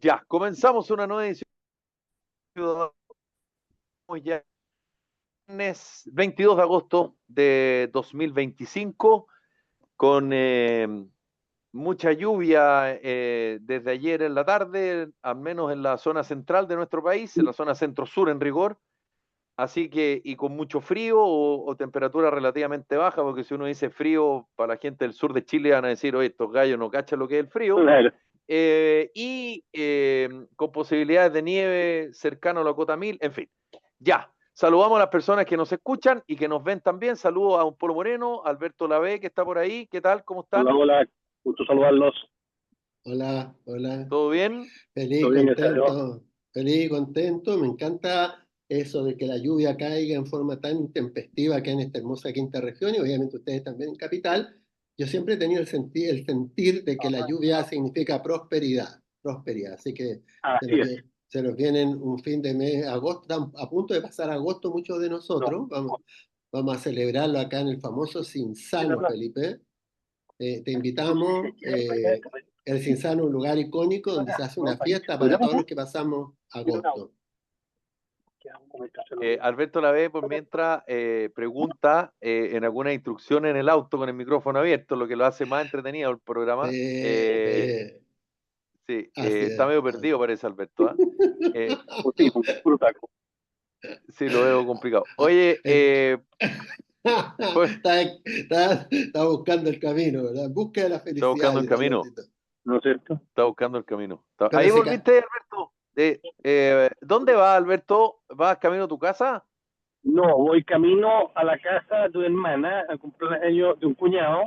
Ya, comenzamos una nueva edición. Ya viernes 22 de agosto de 2025 con mucha lluvia desde ayer en la tarde, al menos en la zona central de nuestro país, en la zona centro-sur en rigor. Así que, y con mucho frío o temperatura relativamente baja, porque si uno dice frío, para la gente del sur de Chile van a decir, oye, estos gallos no cachan lo que es el frío. Claro. Con posibilidades de nieve cercano a la cota 1000, en fin. Ya, saludamos a las personas que nos escuchan y que nos ven también. Saludos a un Polo Moreno, Alberto Lavé, que está por ahí. ¿Qué tal? ¿Cómo están? Hola, hola, gusto saludarlos. Hola, hola. ¿Todo bien? Feliz, Todo bien, gracias a Dios. contento. Feliz, contento. Me encanta eso de que la lluvia caiga en forma tan intempestiva acá en esta hermosa quinta región y obviamente ustedes también en Capital. Yo siempre he tenido el sentir de que la lluvia significa prosperidad, prosperidad. Así que Así es. se nos vienen un fin de mes, agosto, están a punto de pasar agosto muchos de nosotros. Vamos a celebrarlo acá en el famoso Cinzano, Felipe. Te invitamos. El Cinzano es un lugar icónico donde se hace una fiesta para todos los que pasamos agosto. Alberto Lavé, por mientras, pregunta en alguna instrucción en el auto con el micrófono abierto, lo que lo hace más entretenido el programa. Sí, está medio perdido, parece Alberto. Sí, lo veo complicado. Oye, pues, está buscando el camino, ¿verdad? Busca la está felicidad. buscando el camino. Albertito. ¿No es cierto? Está buscando el camino. Pero Ahí volviste, Alberto. ¿Dónde vas, Alberto? ¿Vas camino a tu casa? No, voy camino a la casa de una hermana, al cumpleaños de un cuñado,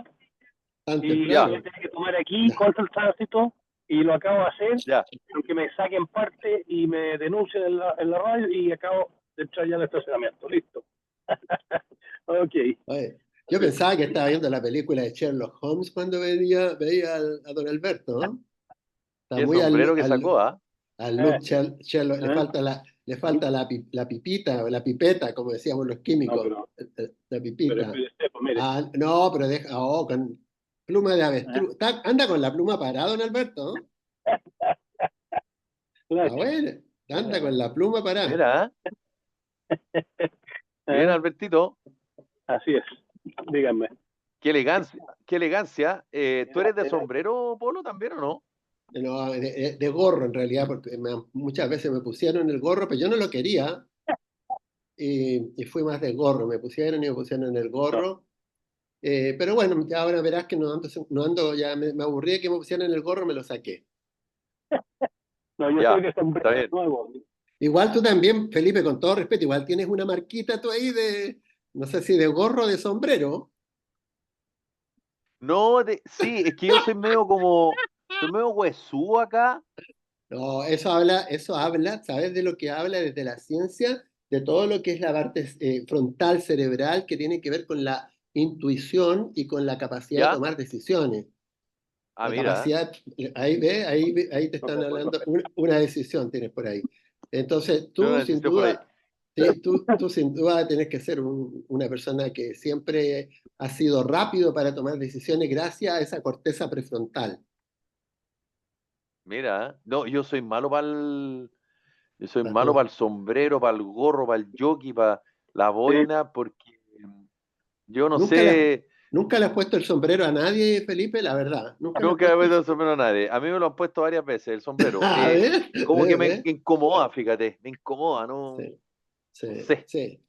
Tan y temprano. voy a tener que tomar aquí contra el tránsito, y lo acabo de hacer, Ya. aunque me saquen parte y me denuncien en la radio, y acabo de entrar ya al estacionamiento. Listo. Ok. Oye, yo pensaba que estaba viendo la película de Sherlock Holmes cuando veía a don Alberto, ¿no? Está Qué muy sombrero que sacó, ¿ah? al look Sherlock, ¿Eh? le falta la pipita o la pipeta, como decíamos los químicos. No, La pipita. pero mire. No, pero deja, con pluma de avestruz. Anda con la pluma parada, don Alberto, ¿no? Está bueno, anda con la pluma parada. Mira, bien, Albertito. Así es, díganme. Qué elegancia, qué elegancia. ¿Tú eres de sombrero, Polo, también o no? No, de gorro en realidad, porque muchas veces me pusieron el gorro, pero yo no lo quería. Y fui más de gorro, me pusieron el gorro. Pero bueno, ya ahora verás que no ando ya me aburrí de que me pusieran el gorro, me lo saqué. No, yo Ya, soy de sombrero está bien. nuevo. Igual tú también, Felipe, con todo respeto, igual tienes una marquita tú ahí no sé si de gorro o de sombrero. No, sí, es que yo soy medio huesú acá. No, eso habla, ¿sabes de lo que habla desde la ciencia? De todo lo que es la parte frontal cerebral que tiene que ver con la intuición y con la capacidad de ¿Ya? tomar decisiones. Ah, La mira. capacidad, ahí te están hablando, una decisión tienes por ahí. Entonces, Tengo una tú sin decisión por ahí. duda, sí, tú sin duda tienes que ser una persona que siempre ha sido rápido para tomar decisiones gracias a esa corteza prefrontal. Mira, no, yo soy Para malo todo. para el sombrero, para el gorro, para el jockey, para la Sí. boina, porque yo no ¿Nunca le, sé, nunca le has puesto el sombrero a nadie, Felipe? La verdad, nunca le has nunca me he puesto puesto el sombrero a nadie. A mí me lo han puesto varias veces, el sombrero. A ver, Como que me ve. incomoda, fíjate, me incomoda, no, Sí, sí, no sé. sí,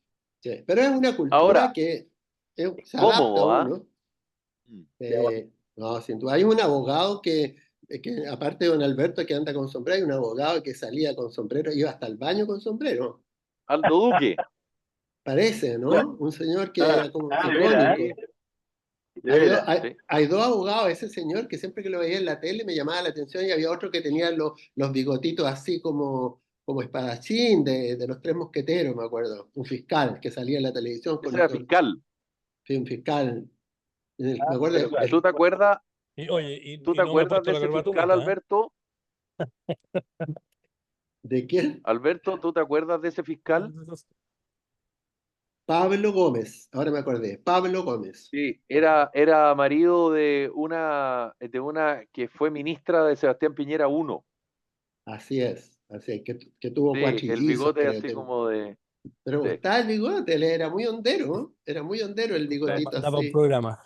sí. Pero es una cultura Ahora, que se adapta a cómodo, ¿ah? uno. No, sin duda. Hay un abogado que, aparte de don Alberto que anda con sombrero, hay un abogado que salía con sombrero, iba hasta el baño con sombrero. Aldo Duque. Parece, ¿no? Un señor que era como De veras, icónico. de veras. Sí. Hay dos abogados, ese señor que siempre que lo veía en la tele me llamaba la atención y había otro que tenía los bigotitos así como espadachín de los Tres Mosqueteros, me acuerdo. Un fiscal que salía en la televisión Ese era fiscal. sí, un fiscal. Me acuerdo Pero claro. ¿Tú te acuerdas, Oye, tú te no me he acuerdas puesto de la ese fiscal, corbatumita, ¿eh? Alberto? ¿de quién? Alberto, ¿tú te acuerdas de ese fiscal? Pablo Gómez, ahora me acordé, Pablo Gómez. Sí, era marido de una que fue ministra de Sebastián Piñera uno. Así es, que tuvo Sí, el cuatrillizos, bigote creo así que. como de... Pero Sí. gustaba el bigote, él era muy hondero, ¿no? Era muy hondero el bigotito Daba un así. programa.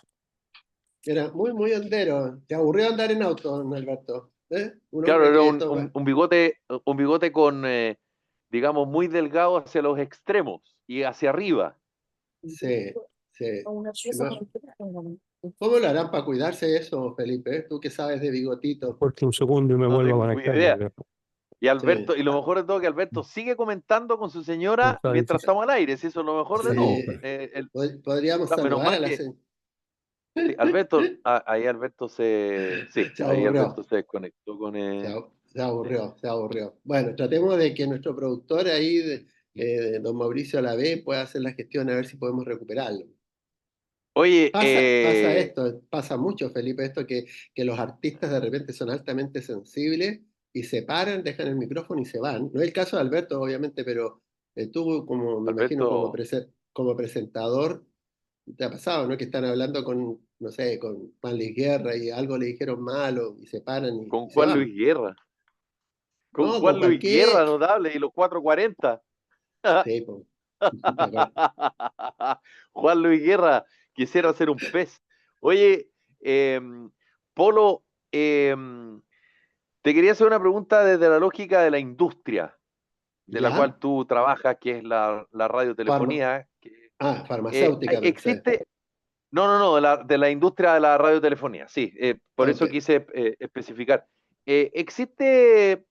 Era muy, muy hondero. Te aburrió andar en auto, don Alberto. ¿Eh? Un Claro, hombre era que toma. un bigote con, digamos, muy delgado hacia los extremos y hacia arriba. Sí, sí. ¿Cómo lo harán para cuidarse de eso, Felipe? Tú que sabes de bigotito. Porque un segundo y me No vuelvo a tengo conectar. idea. Porque Y Sí, Alberto, y lo mejor de todo que Alberto sigue comentando con su señora está mientras difícil. estamos al aire, si eso es lo mejor de sí. todo. Podríamos Menos saludar a mal la que señora. sí, Alberto, ahí Alberto sí, Se ahí Alberto aburrió. se desconectó con Se sí. aburrió, se aburrió. Bueno, tratemos de que nuestro productor ahí, don Mauricio Alavés, pueda hacer la gestión a ver si podemos recuperarlo. Oye, Pasa esto, pasa mucho, Felipe, esto que los artistas de repente son altamente sensibles y se paran, dejan el micrófono y se van. No es el caso de Alberto, obviamente, pero tú, como me imagino, Alberto, como presentador, te ha pasado, ¿no? Que están hablando con, no sé, con Juan Luis Guerra y algo le dijeron malo y se paran con y se Juan van. Luis Guerra, con No, con Juan Luis Guerra, cualquier. notable, y los 440. Sí, pues, ¿te acuerdas? Juan Luis Guerra, quisiera ser un pez. Oye, Polo, te quería hacer una pregunta desde la lógica de la industria de la ¿Ya? cual tú trabajas, que es la Farma- radiotelefonía. Farmacéutica, pensé. Existe, no, de la industria de la radiotelefonía, sí, por Ok. eso quise especificar. ¿Existe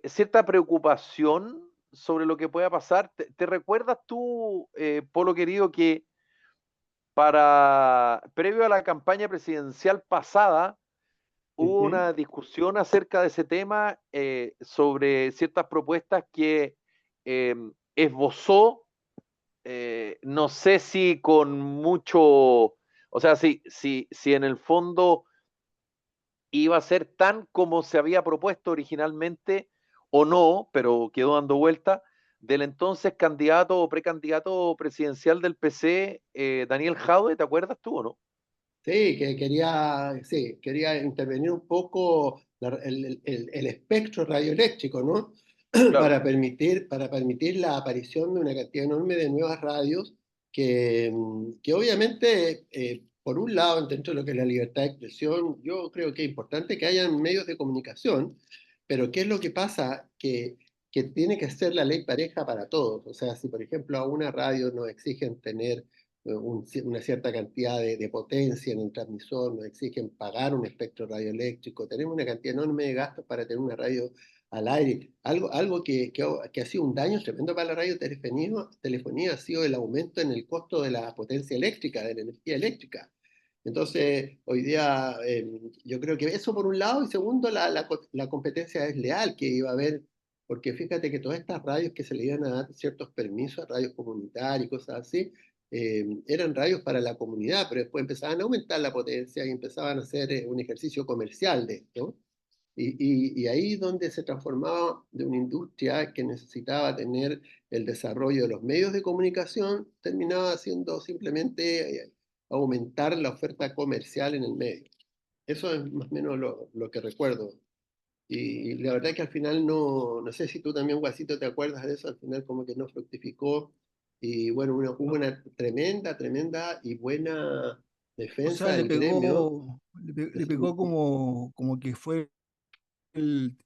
cierta preocupación sobre lo que pueda pasar? ¿Te recuerdas tú, Polo querido, que previo a la campaña presidencial pasada, hubo Ujú. una discusión acerca de ese tema sobre ciertas propuestas que eh, esbozó, no sé si con mucho, o sea, si en el fondo iba a ser tan como se había propuesto originalmente o no, pero quedó dando vuelta, del entonces candidato o precandidato presidencial del PC, Daniel Jaude, ¿te acuerdas tú o no? Sí, sí, quería intervenir un poco el espectro radioeléctrico, ¿no? Claro, Para permitir la aparición de una cantidad enorme de nuevas radios que obviamente, por un lado, dentro de lo que es la libertad de expresión, yo creo que es importante que hayan medios de comunicación, pero ¿qué es lo que pasa? Que tiene que ser la ley pareja para todos. O sea, si por ejemplo a una radio nos exigen tener una cierta cantidad de potencia en el transmisor, nos exigen pagar un espectro radioeléctrico, tenemos una cantidad enorme de gastos para tener una radio al aire. Algo que ha sido un daño tremendo para la radiotelefonía ha sido el aumento en el costo de la potencia eléctrica, de la energía eléctrica. Entonces, hoy día yo creo que eso por un lado, y segundo, la competencia desleal que iba a haber, porque fíjate que todas estas radios que se le iban a dar ciertos permisos, radios comunitarias y cosas así, eran radios para la comunidad, pero después empezaban a aumentar la potencia y empezaban a hacer un ejercicio comercial de esto. Y ahí donde se transformaba de una industria que necesitaba tener el desarrollo de los medios de comunicación, terminaba siendo simplemente aumentar la oferta comercial en el medio. Eso es más o menos lo que recuerdo. Y la verdad que al final no sé si tú también, Guasito, te acuerdas de eso, al final como que no fructificó. Y bueno, hubo una tremenda y buena O defensa sea, del gremio. le pegó como que fue el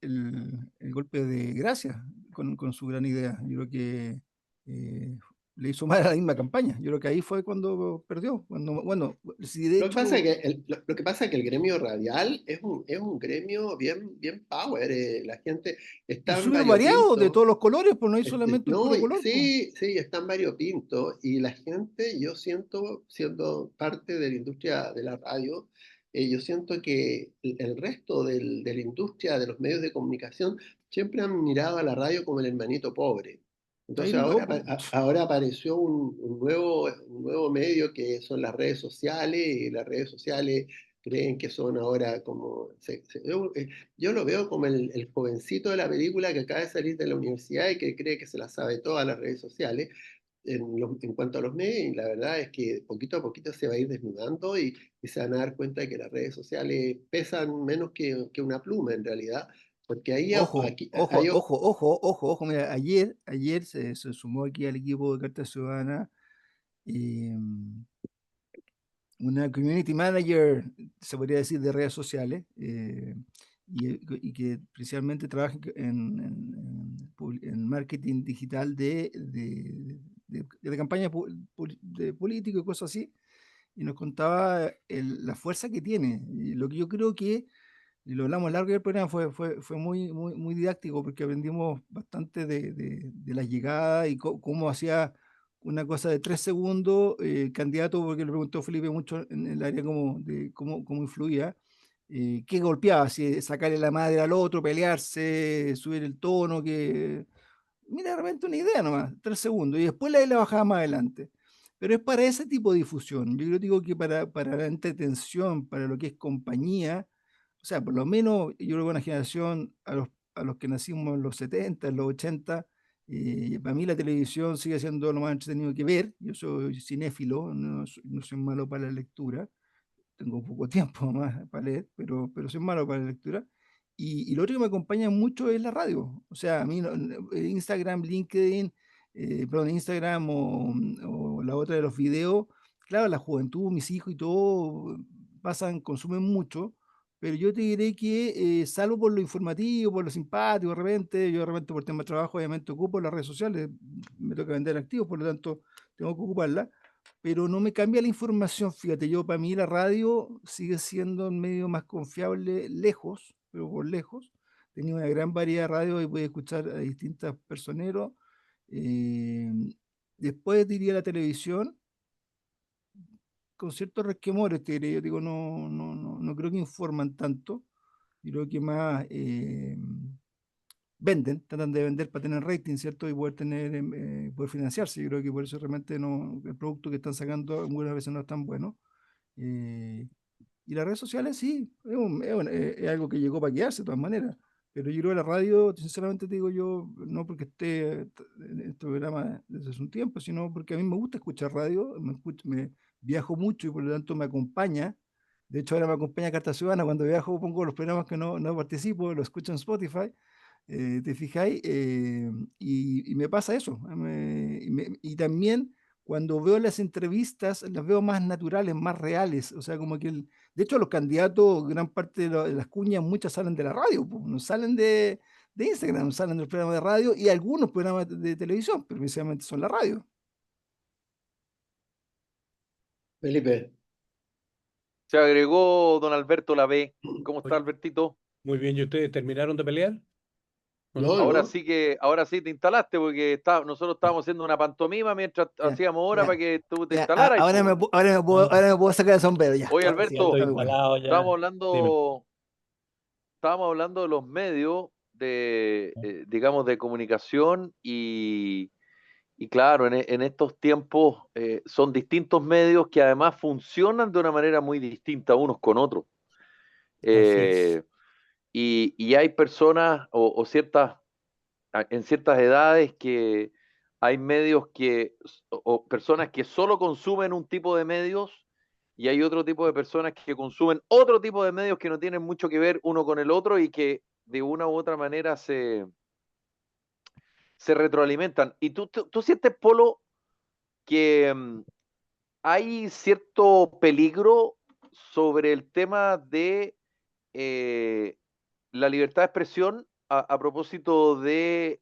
golpe de gracia con su gran idea. Yo creo que eh, le hizo mal a la misma campaña. Yo creo que ahí fue cuando perdió. Bueno, si de Lo que pasa es hecho, que lo que pasa es que el gremio radial es un gremio bien power. La gente y está en súper variado de variopinto. todos los colores, pues no hay solamente un No, puro color, pues. sí, están variopinto y la gente, yo siento, siendo parte de la industria de la radio, yo siento que el resto de la industria de los medios de comunicación siempre han mirado a la radio como el hermanito pobre. Ahí Entonces no quedó, ahora, pues. ahora apareció un nuevo medio que son las redes sociales y las redes sociales creen que son ahora como... yo lo veo como el jovencito de la película que acaba de salir de la universidad y que cree que se la sabe todas las redes sociales. en cuanto a los medios, y la verdad es que poquito a poquito se va a ir desnudando y se van a dar cuenta de que las redes sociales pesan menos que una pluma en realidad, porque ahí, Ojo, aquí, ojo, ojo, ojo, ojo, ojo. Mira, ayer se sumó aquí al equipo de Carta Ciudadana eh, una community manager, se podría decir, de redes sociales, y que principalmente trabaja en marketing digital de campaña de político y cosas así, y nos contaba la fuerza que tiene. Y lo que yo creo que, y lo hablamos largo del programa, fue muy didáctico porque aprendimos bastante de la llegada y cómo hacía una cosa de 3 segundos, el candidato, porque le preguntó Felipe mucho en el área como de cómo influía, qué golpeaba, si sacarle la madre al otro, pelearse, subir el tono, que mira, de repente una idea nomás, 3 segundos, y después la bajaba más adelante. Pero es para ese tipo de difusión. Yo digo que para la entretención, para lo que es compañía, o sea, por lo menos yo creo que una generación, a los que nacimos en los 70, en los 80, para mí la televisión sigue siendo lo más entretenido que ver. Yo soy cinéfilo, no soy malo para la lectura, tengo poco tiempo más para leer, pero soy malo para la lectura. Y lo otro que me acompaña mucho es la radio. O sea, a mí Instagram, LinkedIn, perdón, Instagram o la otra de los videos, claro, la juventud, mis hijos y todo consumen mucho, pero yo te diré que, salvo por lo informativo, por lo simpático, yo de repente por tema de trabajo, obviamente ocupo las redes sociales, me toca vender activos, por lo tanto tengo que ocuparlas, pero no me cambia la información. Fíjate, yo para mí la radio sigue siendo un medio más confiable lejos, pero por lejos. Tenía una gran variedad de radio y pude escuchar a distintos personeros. Eh, Después diría la televisión, con ciertos resquemores, te diré. Yo digo, no creo que informan tanto. Yo creo que más tratan de vender para tener rating, ¿cierto? Y poder financiarse. Yo creo que por eso realmente no, el producto que están sacando algunas veces no es tan bueno. Eh, y las redes sociales sí, es algo que llegó para quedarse de todas maneras. Pero yo creo que la radio, sinceramente te digo yo, no porque esté en este programa desde hace un tiempo, sino porque a mí me gusta escuchar radio, me viajo mucho y por lo tanto me acompaña. De hecho, ahora me acompaña Carta Ciudadana. Cuando viajo pongo los programas que no participo, los escucho en Spotify. ¿Te fijáis? Y me pasa eso. Y también cuando veo las entrevistas, las veo más naturales, más reales. O sea, como que de hecho, los candidatos, gran parte de las cuñas, muchas salen de la radio, po, no salen de Instagram, salen del programa de radio y algunos programas de televisión, pero precisamente son la radio. Felipe. Se agregó don Alberto Lavé. ¿Cómo está, Oye, Albertito? muy bien, ¿y ustedes terminaron de pelear? ¿O no? No, no. Ahora sí te instalaste, porque nosotros estábamos haciendo una pantomima mientras Ya, hacíamos hora para ya, que tú te ya. instalaras. Ahora me puedo sacar el sombrero, ya. Oye, Ahora sí, Ya Alberto, estoy está bueno. instalado ya. Dime. estábamos hablando de los medios digamos, de comunicación y claro, en estos tiempos son distintos medios que además funcionan de una manera muy distinta unos con otros. Así es. Y hay personas en ciertas edades que hay medios o personas que solo consumen un tipo de medios y hay otro tipo de personas que consumen otro tipo de medios que no tienen mucho que ver uno con el otro y que de una u otra manera se retroalimentan. ¿Y tú sientes, Polo, que hay cierto peligro sobre el tema de la libertad de expresión a propósito de,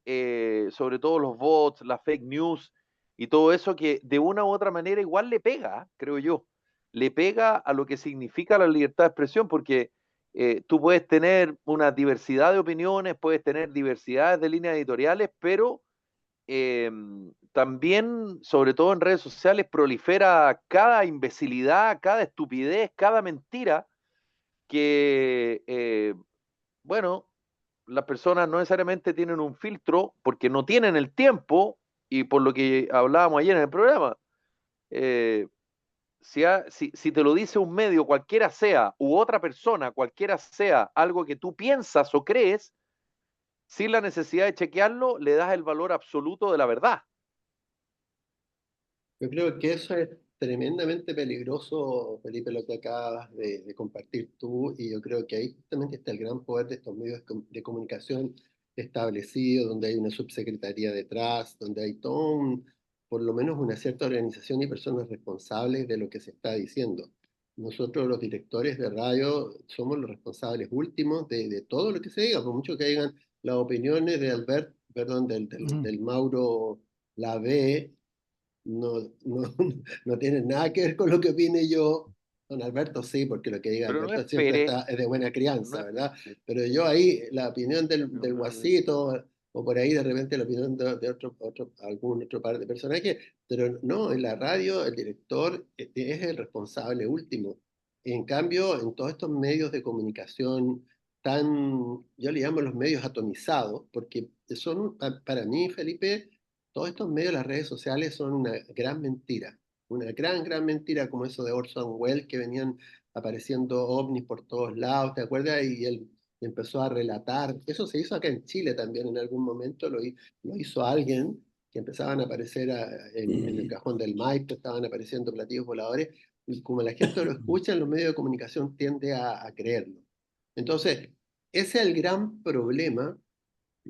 sobre todo los bots, las fake news y todo eso que de una u otra manera igual le pega, creo yo, le pega a lo que significa la libertad de expresión, porque tú puedes tener una diversidad de opiniones, puedes tener diversidades de líneas editoriales, pero también, sobre todo en redes sociales, prolifera cada imbecilidad, cada estupidez, cada mentira que bueno, las personas no necesariamente tienen un filtro porque no tienen el tiempo y por lo que hablábamos ayer en el programa, eh, si te lo dice un medio, cualquiera sea, u otra persona, cualquiera sea, algo que tú piensas o crees, sin la necesidad de chequearlo, le das el valor absoluto de la verdad. Yo creo que eso es tremendamente peligroso, Felipe, lo que acabas de compartir tú, y yo creo que ahí justamente está el gran poder de estos medios de comunicación establecidos, donde hay una subsecretaría detrás, donde hay por lo menos una cierta organización y personas responsables de lo que se está diciendo. Nosotros, los directores de radio, somos los responsables últimos de todo lo que se diga, por mucho que digan las opiniones de del Mauro Lavé, no, no, no tiene nada que ver con lo que opine yo. Don Alberto sí, porque lo que diga Pero no Alberto siempre espere, es de buena no crianza, es- ¿verdad? Pero yo ahí, la opinión del Guasito, o por ahí de repente la opinión de algún otro par de personajes, pero no, en la radio el director es el responsable último. En cambio, en todos estos medios de comunicación yo le llamo los medios atomizados, porque son, para mí, Felipe, todos estos medios, las redes sociales, son una gran mentira. Una gran mentira, como eso de Orson Welles, que venían apareciendo ovnis por todos lados, ¿te acuerdas? Y él empezó a relatar. Eso se hizo acá en Chile también en algún momento, lo hizo alguien, que empezaban a aparecer en el cajón del Maipo, estaban apareciendo platillos voladores, y como la gente lo escucha en los medios de comunicación, tiende a creerlo. Entonces, ese es el gran problema,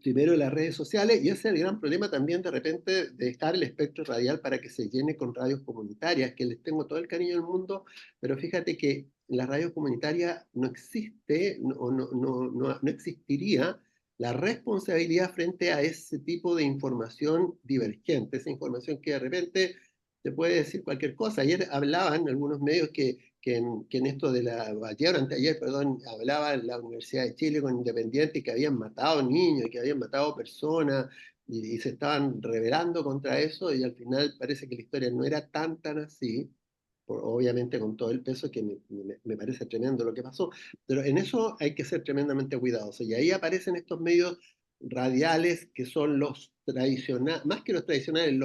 primero, las redes sociales, y ese es el gran problema también de repente de dejar el espectro radial para que se llene con radios comunitarias, que les tengo todo el cariño del mundo, pero fíjate que en las radios comunitarias no existe, no existiría la responsabilidad frente a ese tipo de información divergente, esa información que de repente te puede decir cualquier cosa. Ayer hablaban algunos medios que en esto de ayer o anteayer, perdón, hablaba la Universidad de Chile con Independiente, que habían matado niños, que habían matado personas, y se estaban rebelando contra eso, y al final parece que la historia no era tan así, obviamente con todo el peso que me parece tremendo lo que pasó, pero en eso hay que ser tremendamente cuidadosos, y ahí aparecen estos medios radiales que son los tradicionales, más que los tradicionales,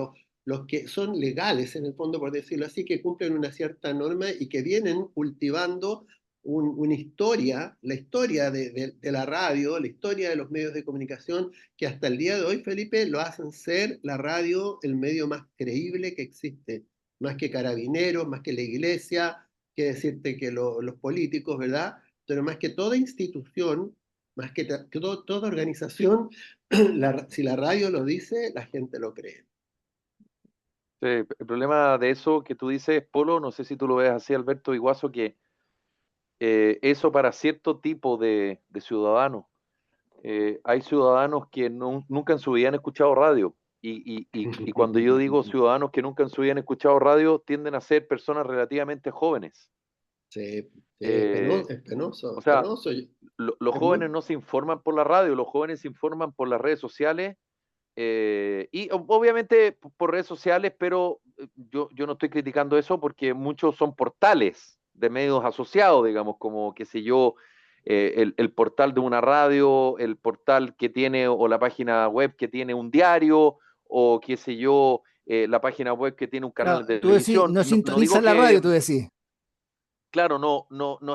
los que son legales en el fondo, por decirlo así, que cumplen una cierta norma y que vienen cultivando una historia, la historia de la radio, la historia de los medios de comunicación, que hasta el día de hoy, Felipe, lo hacen ser la radio el medio más creíble que existe, más que Carabineros, más que la iglesia, que decirte que los políticos, ¿verdad? Pero más que toda institución, más que toda organización, si la radio lo dice, la gente lo cree. el problema de eso que tú dices, Polo, no sé si tú lo ves así, Alberto Iguazo, que eso para cierto tipo de ciudadanos. Hay ciudadanos que nunca en su vida han escuchado radio. Y cuando yo digo ciudadanos que nunca en su vida han escuchado radio, tienden a ser personas relativamente jóvenes. Sí, Eh, es penoso, o sea, penoso. los Es jóvenes muy, no se informan por la radio, los jóvenes se informan por las redes sociales y obviamente por redes sociales, pero yo no estoy criticando eso porque muchos son portales de medios asociados, digamos, como, qué sé yo, el portal de una radio, el portal que tiene, o la página web que tiene un diario, o qué sé yo, la página web que tiene un canal Claro, de tú decís, televisión. no No digo sintonizan la que, radio, tú decís. claro, no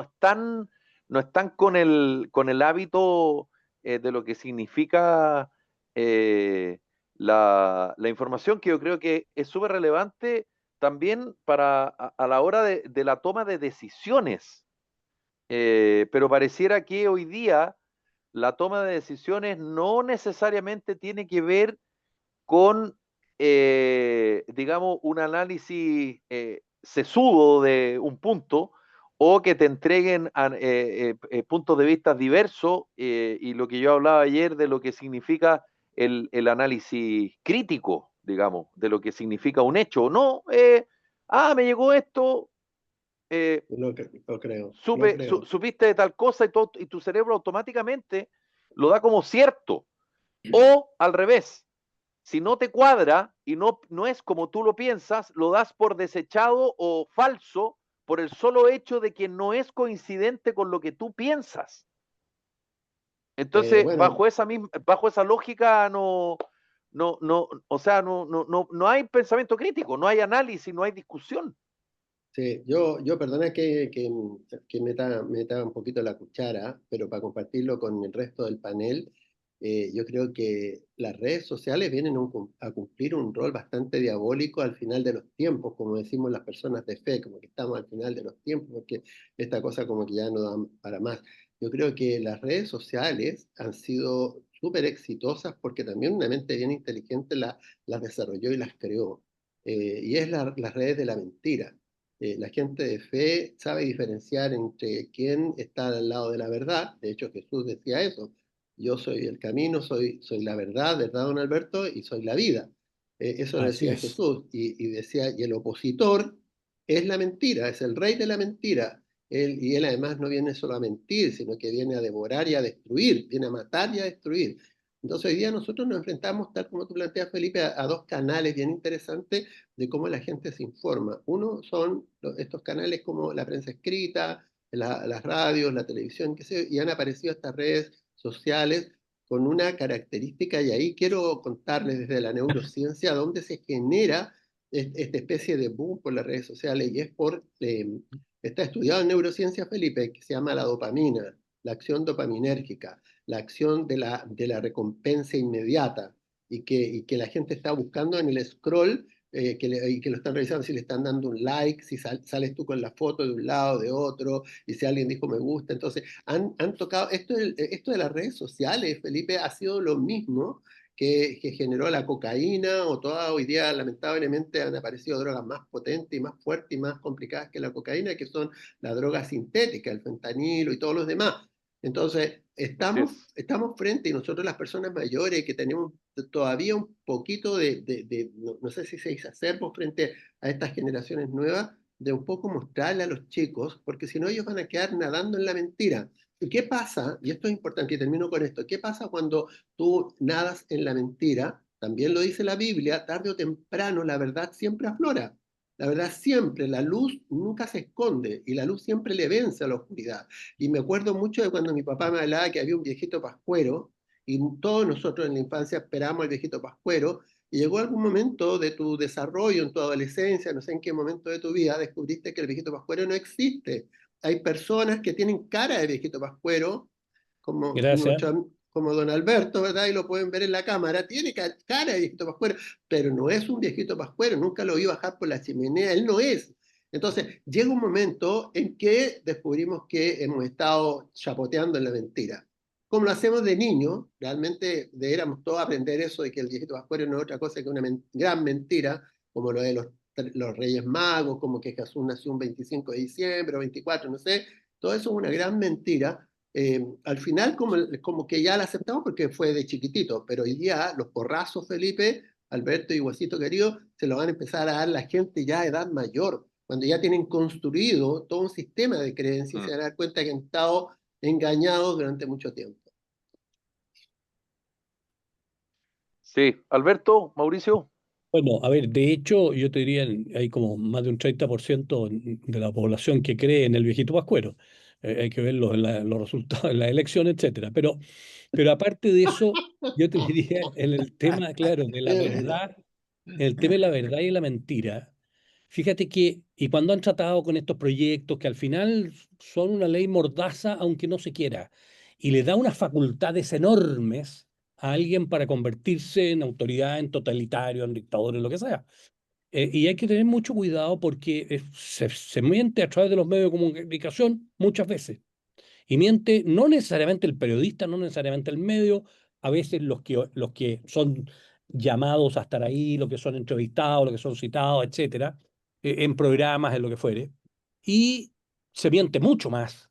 están con el hábito de lo que significa la información, que yo creo que es súper relevante también a la hora de la toma de decisiones. Pero pareciera que hoy día la toma de decisiones no necesariamente tiene que ver con, digamos, un análisis sesudo de un punto, o que te entreguen puntos de vista diversos, y lo que yo hablaba ayer de lo que significa el análisis crítico, digamos, de lo que significa un hecho. No, me llegó esto, lo creo, lo creo. supiste de tal cosa, y tu cerebro automáticamente lo da como cierto. O al revés, si no te cuadra y no es como tú lo piensas, lo das por desechado o falso por el solo hecho de que no es coincidente con lo que tú piensas. Entonces, Bueno, bajo esa lógica, o sea, no hay pensamiento crítico, no hay análisis, no hay discusión. sí, yo perdona que meta un poquito la cuchara, pero para compartirlo con el resto del panel, Yo creo que las redes sociales vienen a cumplir un rol bastante diabólico al final de los tiempos, como decimos las personas de fe, como que estamos al final de los tiempos, porque esta cosa como que ya no da para más. Yo creo que las redes sociales han sido súper exitosas porque también una mente bien inteligente las desarrolló y las creó. Y es las redes de la mentira. La gente de fe sabe diferenciar entre quién está al lado de la verdad. De hecho, Jesús decía eso: yo soy el camino, soy la verdad, ¿verdad, don Alberto? Y soy la vida. Eso lo Así decía es. Jesús. Y decía, y el opositor es la mentira, es el rey de la mentira. Y él además no viene solo a mentir, sino que viene a devorar y a destruir, viene a matar y a destruir. Entonces hoy día nosotros nos enfrentamos, tal como tú planteas, Felipe, a dos canales bien interesantes de cómo la gente se informa. Uno son estos canales como la prensa escrita, las radios, la televisión, qué sé yo, y han aparecido estas redes sociales con una característica, y ahí quiero contarles desde la neurociencia dónde se genera esta especie de boom por las redes sociales, y es está estudiado en neurociencia, Felipe, que se llama la dopamina, la acción dopaminérgica, la acción de la recompensa inmediata, y que la gente está buscando en el scroll, y que lo están revisando, si le están dando un like, si sales tú con la foto de un lado, de otro, y si alguien dijo me gusta. Entonces, han tocado, esto de las redes sociales, Felipe, ha sido lo mismo que generó la cocaína, o toda hoy día lamentablemente han aparecido drogas más potentes y más fuertes y más complicadas que la cocaína, que son la droga sintética, el fentanilo y todos los demás. Entonces, Así estamos, es. estamos frente, y nosotros las personas mayores que tenemos todavía un poquito no sé si se dice acervo frente a estas generaciones nuevas, de un poco mostrarle a los chicos, porque si no ellos van a quedar nadando en la mentira. ¿Y qué pasa? Y esto es importante, y termino con esto. ¿Qué pasa cuando tú nadas en la mentira? También lo dice la Biblia: tarde o temprano la verdad siempre aflora. La verdad siempre, la luz nunca se esconde, y la luz siempre le vence a la oscuridad. Y me acuerdo mucho de cuando mi papá me hablaba que había un viejito pascuero, y todos nosotros en la infancia esperamos al viejito pascuero, y llegó algún momento de tu desarrollo, en tu adolescencia, no sé en qué momento de tu vida, descubriste que el viejito pascuero no existe. Hay personas que tienen cara de viejito pascuero, como, Gracias. como don Alberto, ¿verdad? Y lo pueden ver en la cámara, tiene cara de viejito pascuero, pero no es un viejito pascuero, nunca lo vi bajar por la chimenea, él no es. Entonces, llega un momento en que descubrimos que hemos estado chapoteando en la mentira. Como lo hacemos de niño, realmente deberíamos todos aprender eso, de que el viejito pascuero no es otra cosa que una gran mentira, como lo de los Reyes Magos, como que Jesús nació un 25 de diciembre o 24, no sé. Todo eso es una gran mentira. Al final como que ya la aceptamos porque fue de chiquitito, pero hoy día los porrazos, Felipe, Alberto y Huesito querido, se lo van a empezar a dar la gente ya a edad mayor, cuando ya tienen construido todo un sistema de creencias, y se Mm. van a dar cuenta que han estado engañados durante mucho tiempo. Sí. Alberto, Mauricio. Bueno, a ver, de hecho, yo te diría, hay como más de un 30% de la población que cree en el viejito pascuero. Hay que ver los resultados de las elecciones, etcétera. Pero aparte de eso, yo te diría en el tema, claro, de la verdad, en el tema de la verdad y la mentira. Fíjate que, y cuando han tratado con estos proyectos que al final son una ley mordaza, aunque no se quiera, y le da unas facultades enormes a alguien para convertirse en autoridad, en totalitario, en dictador, en lo que sea. Y hay que tener mucho cuidado porque se miente a través de los medios de comunicación muchas veces. Y miente no necesariamente el periodista, no necesariamente el medio, a veces los que son llamados a estar ahí, los que son entrevistados, los que son citados, etcétera, en programas, en lo que fuere. Y se miente mucho más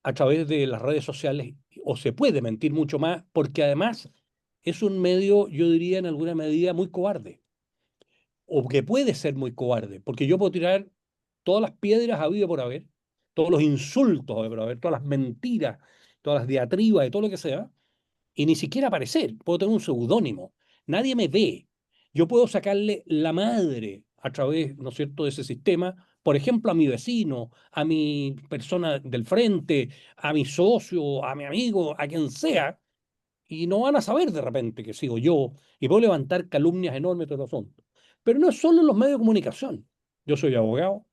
a través de las redes sociales, o se puede mentir mucho más, porque además es un medio, yo diría en alguna medida, muy cobarde, o que puede ser muy cobarde, porque yo puedo tirar todas las piedras habido por haber, todos los insultos habido por haber, todas las mentiras, todas las diatribas, de todo lo que sea, y ni siquiera aparecer. Puedo tener un seudónimo. Nadie me ve. Yo puedo sacarle la madre a través, ¿no es cierto?, de ese sistema, por ejemplo, a mi vecino, a mi persona del frente, a mi socio, a mi amigo, a quien sea, y no van a saber de repente que sigo yo, y puedo levantar calumnias enormes de todo el asunto. Pero no es solo en los medios de comunicación. Yo soy abogado,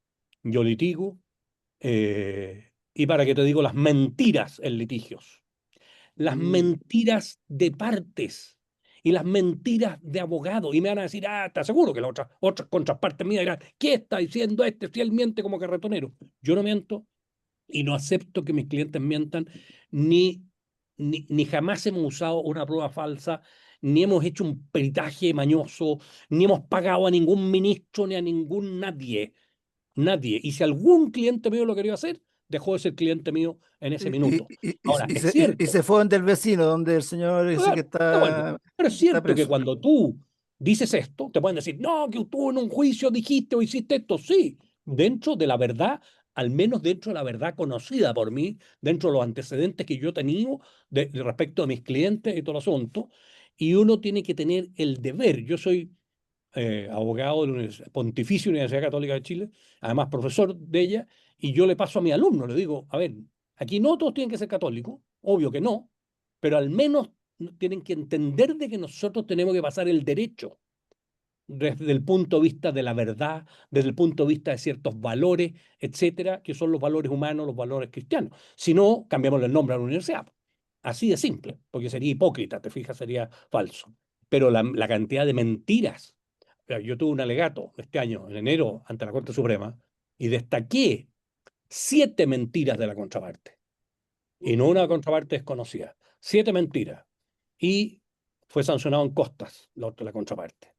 yo litigo, y para qué te digo las mentiras en litigios. las mentiras de partes y las mentiras de abogado. Y me van a decir, te aseguro que las otras contrapartes mías dirán, ¿qué está diciendo este si él miente como carretonero? Yo no miento y no acepto que mis clientes mientan, ni jamás hemos usado una prueba falsa, ni hemos hecho un peritaje mañoso, ni hemos pagado a ningún ministro ni a ningún nadie. Nadie. Y si algún cliente mío lo quería hacer, dejó de ser cliente mío en ese minuto. Ahora, es y se cierto. fue donde el vecino, donde el señor ese que Claro, bueno, pero es está cierto que preso. cuando tú dices esto, te pueden decir, no, que tú en un juicio dijiste o hiciste esto. Sí, dentro de la verdad, al menos dentro de la verdad conocida por mí, dentro de los antecedentes que yo he tenido respecto a mis clientes y todo el asunto, y uno tiene que tener el deber. Yo soy abogado de la Pontificia Universidad Católica de Chile, además profesor de ella, y yo le paso a mis alumnos, le digo, a ver, aquí no todos tienen que ser católicos, obvio que no, pero al menos tienen que entender de que nosotros tenemos que pasar el derecho desde el punto de vista de la verdad, desde el punto de vista de ciertos valores, etcétera, que son los valores humanos, los valores cristianos. Si no, cambiamos el nombre a la universidad. Así de simple, porque sería hipócrita, te fijas, sería falso. Pero la cantidad de mentiras. Yo tuve un alegato este año, en enero, ante la Corte Suprema, y destaqué 7 mentiras de la contraparte. Y no una contraparte desconocida. 7 mentiras. Y fue sancionado en costas la contraparte.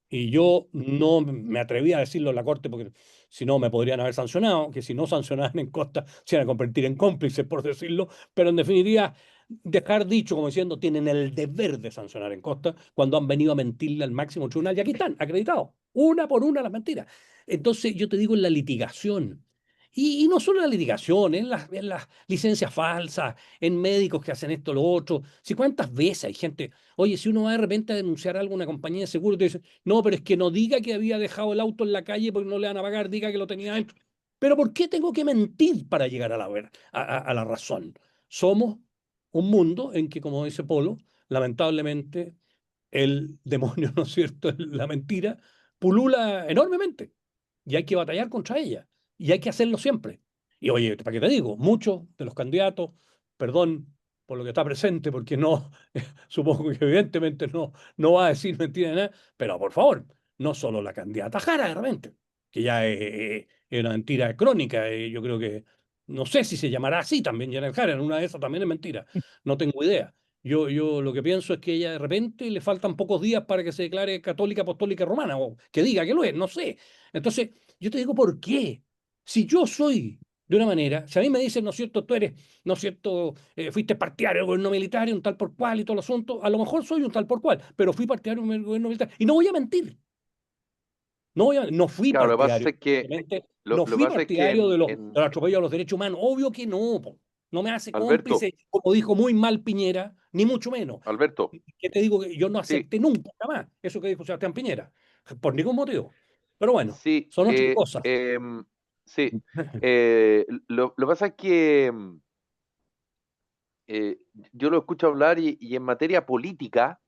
Y yo no me atreví a decirlo en la corte porque si no me podrían haber sancionado, que si no sancionaban en costa se iban a convertir en cómplices, por decirlo, pero en definitiva dejar dicho como diciendo tienen el deber de sancionar en costa cuando han venido a mentirle al máximo tribunal y aquí están, acreditados, una por una las mentiras. Entonces yo te digo en la litigación, y no solo en la litigación, en las licencias falsas, en médicos que hacen esto, lo otro, si cuántas veces hay gente, oye, si uno va de repente a denunciar algo a una compañía de seguro, te dice, no, pero es que no diga que había dejado el auto en la calle porque no le van a pagar, diga que lo tenía dentro. Pero ¿por qué tengo que mentir para llegar a la razón? Somos un mundo en que, como dice Polo, lamentablemente el demonio, ¿no es cierto?, la mentira, pulula enormemente y hay que batallar contra ella y hay que hacerlo siempre. Y oye, ¿para qué te digo? Muchos de los candidatos, perdón por lo que está presente, porque no, supongo que evidentemente no va a decir mentira de nada, pero por favor, no solo la candidata Jara, de repente, que ya es una mentira crónica, yo creo que, no sé si se llamará así también Janet Jara, en una de esas también es mentira, no tengo idea. Yo lo que pienso es que ella de repente le faltan pocos días para que se declare católica apostólica romana, o que diga que lo es, no sé. Entonces, yo te digo, ¿por qué? Si yo soy de una manera, si a mí me dicen, ¿no es cierto?, tú eres, ¿no es cierto?, fuiste partidario del gobierno militar y un tal por cual y todo el asunto, a lo mejor soy un tal por cual, pero fui partidario del gobierno militar y no voy a mentir. No fui Claro, lo que pasa partidario, es que, obviamente, lo no que fui pasa es que partidario del atropello a los derechos humanos, obvio que no, po. No me hace Alberto, cómplice, como dijo muy mal Piñera, ni mucho menos. Alberto, Que te digo que yo no sí, acepté nunca jamás eso que dijo Sebastián Piñera, por ningún motivo. Pero bueno, sí, son otras cosas. sí. Lo que pasa es que eh, yo lo escucho hablar y en materia política,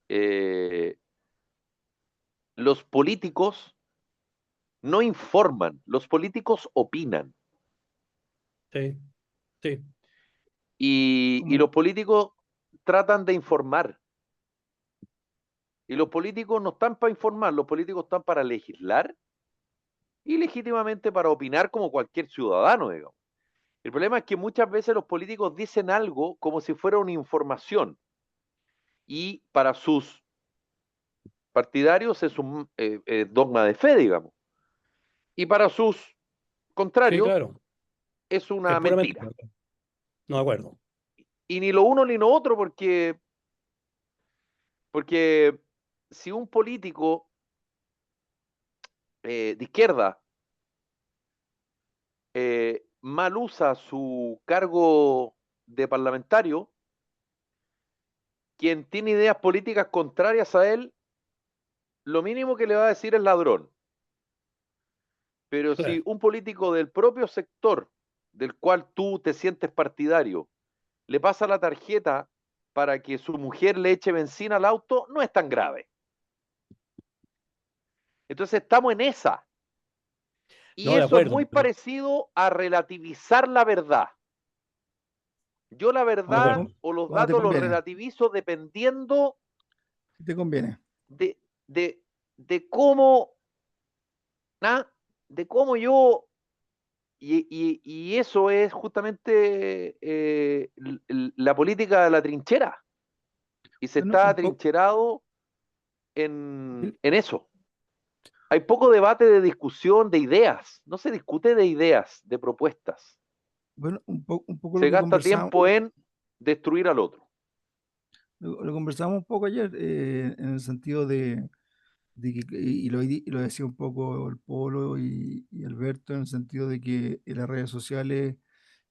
eh, los políticos no informan, los políticos opinan. Sí, sí. Y Como, los políticos tratan de informar. Y los políticos no están para informar, los políticos están para legislar y legítimamente para opinar como cualquier ciudadano, digamos. El problema es que muchas veces los políticos dicen algo como si fuera una información y para sus partidarios es un dogma de fe, digamos. Y para sus Sí, contrarios claro. es Es una puramente. mentira. No de acuerdo. Y ni lo uno ni lo otro porque si un político de izquierda mal usa su cargo de parlamentario, quien tiene ideas políticas contrarias a él, lo mínimo que le va a decir es ladrón. Pero si Claro. un político del propio sector del cual tú te sientes partidario le pasa la tarjeta para que su mujer le eche benzina al auto, no es tan grave. Entonces estamos en esa. Y No, de eso es acuerdo. muy parecido a relativizar la verdad. Yo la verdad acuerdo. o los ¿Cómo te datos los conviene? relativizo dependiendo ¿Qué te conviene? de, de cómo, de cómo yo, y eso es justamente la política de la trinchera, y se Bueno, está un poco, atrincherado en eso. Hay poco debate de discusión de ideas, no se discute de ideas, de propuestas. bueno, un poco lo Se que gasta conversamos, tiempo en destruir al otro. lo conversamos un poco ayer, en el sentido de que, y lo decía un poco el Polo y Alberto, en el sentido de que en las redes sociales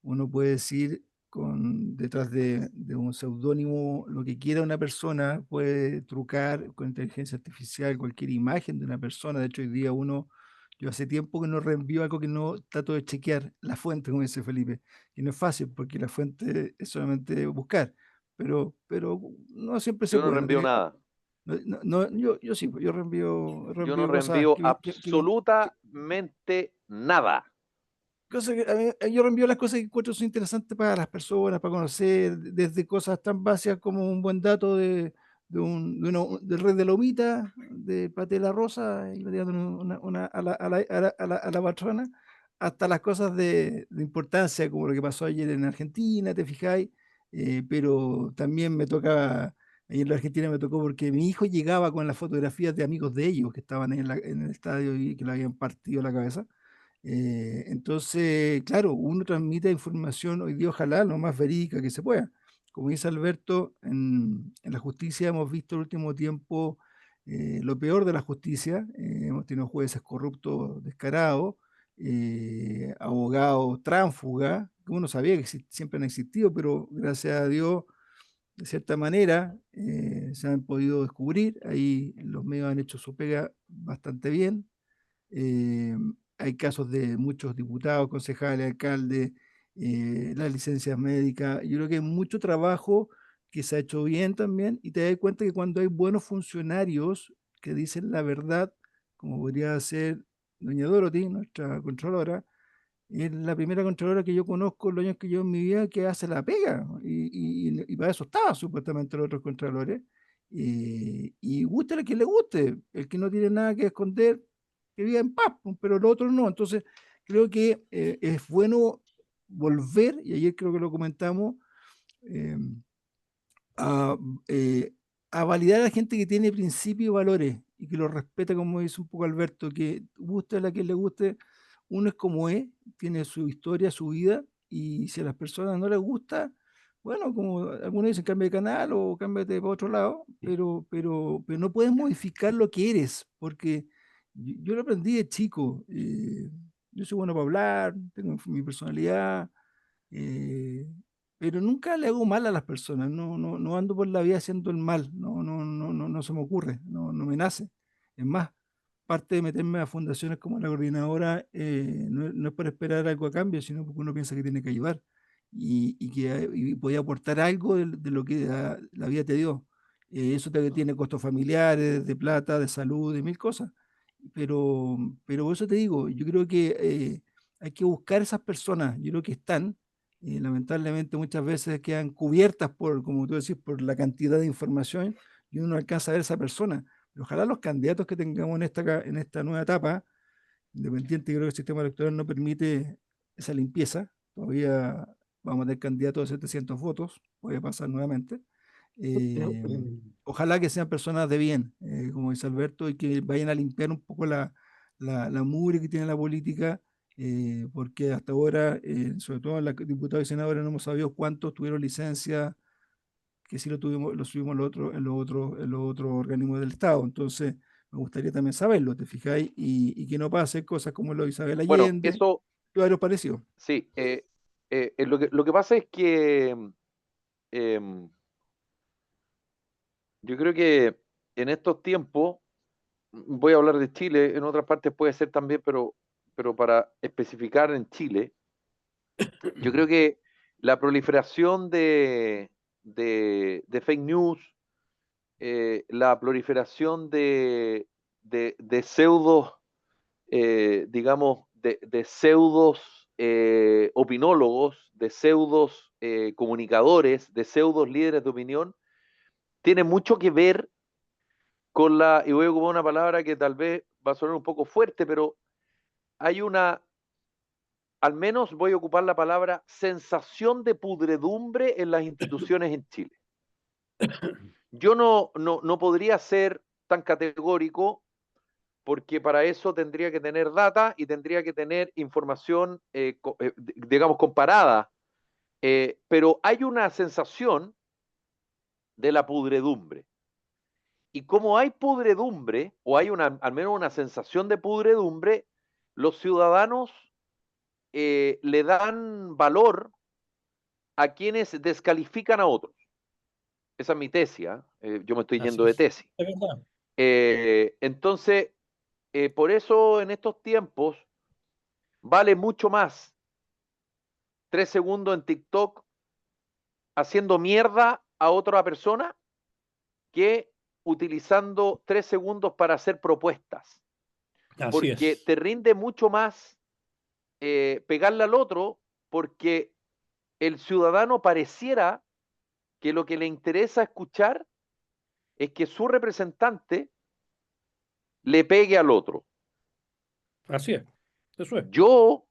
uno puede decir detrás de un seudónimo lo que quiera una persona, puede trucar con inteligencia artificial cualquier imagen de una persona. De hecho, hoy día yo hace tiempo que no reenvío algo que no trato de chequear la fuente, como dice Felipe, y no es fácil porque la fuente es solamente buscar, pero no siempre se Yo no puede. reenvío nada. Yo sí, pues, yo Yo no reenvío cosas reenvío que absolutamente nada. yo reenvío las cosas que encuentro son interesantes para las personas, para conocer, desde cosas tan básicas como un buen dato del rey de Lomita, de Pate de la Rosa, y le dieron a la patrona, hasta las cosas de importancia, como lo que pasó ayer en Argentina, ¿te fijáis? Pero también me toca, ahí en la Argentina me tocó porque mi hijo llegaba con las fotografías de amigos de ellos que estaban en el estadio y que le habían partido la cabeza. Entonces, claro, uno transmite información hoy día, ojalá, lo más verídica que se pueda. Como dice Alberto, en la justicia hemos visto el último tiempo lo peor de la justicia. Hemos tenido jueces corruptos descarados, abogados tránsfugas, que uno sabía que siempre han existido, pero gracias a Dios, de cierta manera, se han podido descubrir. Ahí los medios han hecho su pega bastante bien. eh, Hay casos de muchos diputados, concejales, alcaldes, las licencias médicas. Yo creo que hay mucho trabajo que se ha hecho bien también y te das cuenta que cuando hay buenos funcionarios que dicen la verdad, como podría ser doña Dorothy, nuestra controladora, es la primera controladora que yo conozco en los años que llevo en mi vida que hace la pega. Y para eso estaban supuestamente los otros controladores. Y guste a quien le guste. El que no tiene nada que esconder, que viva en paz, pues, pero los otros no. Entonces, creo que es bueno volver, y ayer creo que lo comentamos, eh, a, eh, a validar a la gente que tiene principios y valores y que los respeta, como dice un poco Alberto, que guste a la que le guste, uno es como es, tiene su historia, su vida, y si a las personas no les gusta, bueno, como algunos dicen, cambia de canal o cámbiate para otro lado, pero no puedes modificar lo que eres, porque yo lo aprendí de chico. Yo soy bueno para hablar, tengo mi personalidad, eh, pero nunca le hago mal a las personas, no ando por la vida haciendo el mal, no se me ocurre, no me nace. Es más, parte de meterme a fundaciones como la coordinadora no es por esperar algo a cambio, sino porque uno piensa que tiene que ayudar y que puede aportar algo de lo que la vida te dio. Eso tiene costos familiares, de plata, de salud, de mil cosas. Pero, pero por eso te digo, yo creo que hay que buscar esas personas, yo creo que están, y lamentablemente muchas veces quedan cubiertas por, como tú decís, por la cantidad de información y uno no alcanza a ver a esa persona. Pero ojalá los candidatos que tengamos en esta nueva etapa, independiente, yo creo que el sistema electoral no permite esa limpieza. Todavía vamos a tener candidatos de 700 votos, puede pasar nuevamente. Eh, Ojalá que sean personas de bien, como dice Alberto, y que vayan a limpiar un poco la mugre que tiene la política, porque hasta ahora, sobre todo los diputados y senadores, no hemos sabido cuántos tuvieron licencia, que sí lo subimos en los otros organismos del Estado. Entonces, me gustaría también saberlo, ¿te fijáis? Y que no pase cosas como lo de Isabel Bueno, Allende eso y varios parecidos. sí. Lo que pasa es que yo creo que en estos tiempos, voy a hablar de Chile, en otras partes puede ser también, pero para especificar en Chile, yo creo que la proliferación de fake news, la proliferación de pseudos, digamos, de pseudos opinólogos, de pseudos comunicadores, de pseudos líderes de opinión, tiene mucho que ver con la, y voy a ocupar una palabra que tal vez va a sonar un poco fuerte, pero hay una, al menos voy a ocupar la palabra sensación de pudredumbre en las instituciones en Chile. Yo no podría ser tan categórico porque para eso tendría que tener data y tendría que tener información, digamos, comparada. Pero hay una sensación de la pudredumbre. Y como hay pudredumbre, o hay al menos una sensación de pudredumbre, los ciudadanos le dan valor a quienes descalifican a otros. Esa es mi tesis, ¿eh? Yo me estoy Así yendo de es. tesis. Es verdad. Entonces, por eso en estos tiempos vale mucho más 3 segundos en TikTok haciendo mierda a otra persona que utilizando 3 segundos para hacer propuestas. Así Porque es. te rinde mucho más pegarle al otro, porque el ciudadano pareciera que lo que le interesa escuchar es que su representante le pegue al otro. Así es. Eso es. Yo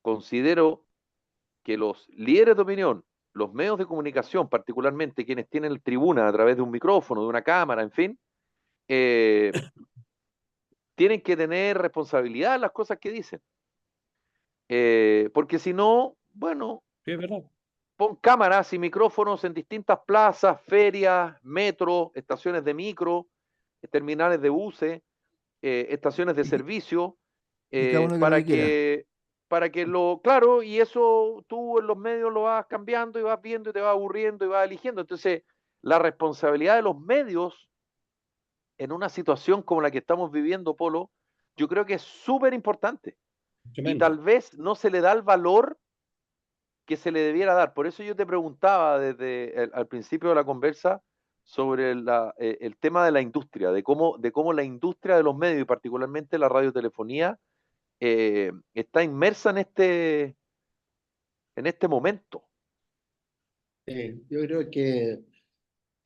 considero que los líderes de opinión, los medios de comunicación, particularmente quienes tienen tribuna a través de un micrófono, de una cámara, en fin, tienen que tener responsabilidad en las cosas que dicen. Porque si no, bueno, Sí, es verdad. pon cámaras y micrófonos en distintas plazas, ferias, metro, estaciones de micro, terminales de buses, estaciones de Y, servicio, y cada uno que lo para que quiera. claro, y eso tú en los medios lo vas cambiando y vas viendo y te vas aburriendo y vas eligiendo. Entonces, la responsabilidad de los medios en una situación como la que estamos viviendo, Polo, yo creo que es súper importante. Y Tremenda. tal vez no se le da el valor que se le debiera dar. Por eso yo te preguntaba desde al principio de la conversa sobre el tema de la industria, de cómo la industria de los medios y particularmente la radiotelefonía está inmersa en este momento. Yo creo que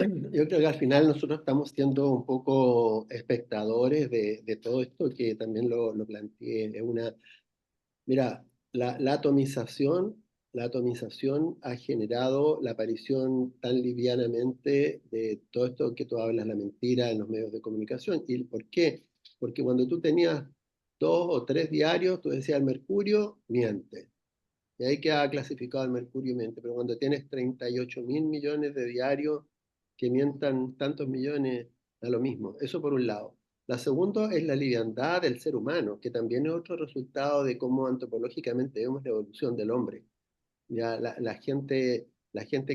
al final nosotros estamos siendo un poco espectadores de todo esto, que también lo planteé. Mira, la atomización ha generado la aparición tan livianamente de todo esto que tú hablas, la mentira en los medios de comunicación. ¿Y por qué? Porque cuando tú tenías 2 o 3 diarios, tú decías el Mercurio miente. Y ahí queda clasificado el Mercurio miente. Pero cuando tienes 38.000 millones de diarios que mientan tantos millones, da lo mismo. Eso por un lado. La segunda es la liviandad del ser humano, que también es otro resultado de cómo antropológicamente vemos la evolución del hombre. Ya la gente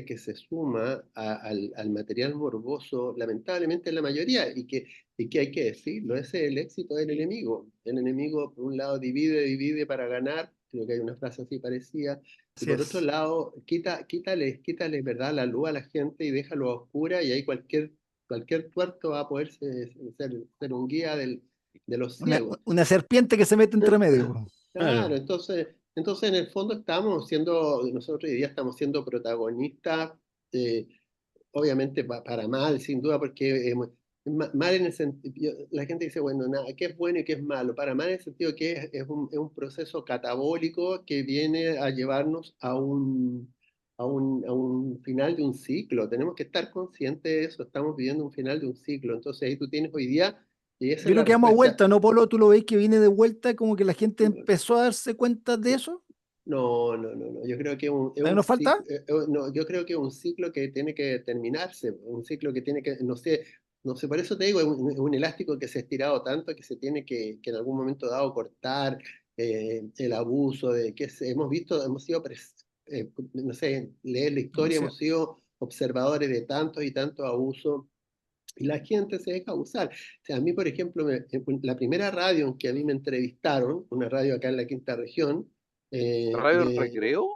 que se suma al material morboso, lamentablemente es la mayoría, y que hay que decirlo, ese es el éxito del enemigo. El enemigo, por un lado, divide para ganar, creo que hay una frase así parecida, y Así por otro es. lado, quítale, ¿verdad?, la luz a la gente y déjalo a oscura, y ahí cualquier tuerto va a poder ser un guía de los ciegos. Una serpiente que se mete entre medio. Po. Claro, entonces en el fondo nosotros hoy día estamos siendo protagonistas, eh, obviamente para mal, sin duda, porque mal en el sentido, la gente dice, bueno, nada, ¿qué es bueno y qué es malo? Para mal en el sentido que es un proceso catabólico que viene a llevarnos a un final de un ciclo. Tenemos que estar conscientes de eso, estamos viviendo un final de un ciclo. Entonces ahí tú tienes hoy día, y esa Yo es la creo que vamos a respuesta. vuelta, ¿no, Polo? ¿Tú lo ves que viene de vuelta? Como que la gente empezó a darse cuenta de eso. No, no, no, no. Yo creo que ¿Todavía nos falta? no, yo creo que es un ciclo que tiene que terminarse, un ciclo que tiene que, no sé, por eso te digo, es un elástico que se ha estirado tanto que se tiene que en algún momento dado cortar, el abuso hemos sido, no sé, leer la No historia, sé. hemos sido observadores de tantos y tantos abusos. Y la gente se deja abusar. O sea, a mí, por ejemplo, la primera radio en que a mí me entrevistaron, una radio acá en la Quinta Región, ¿Radio del Recreo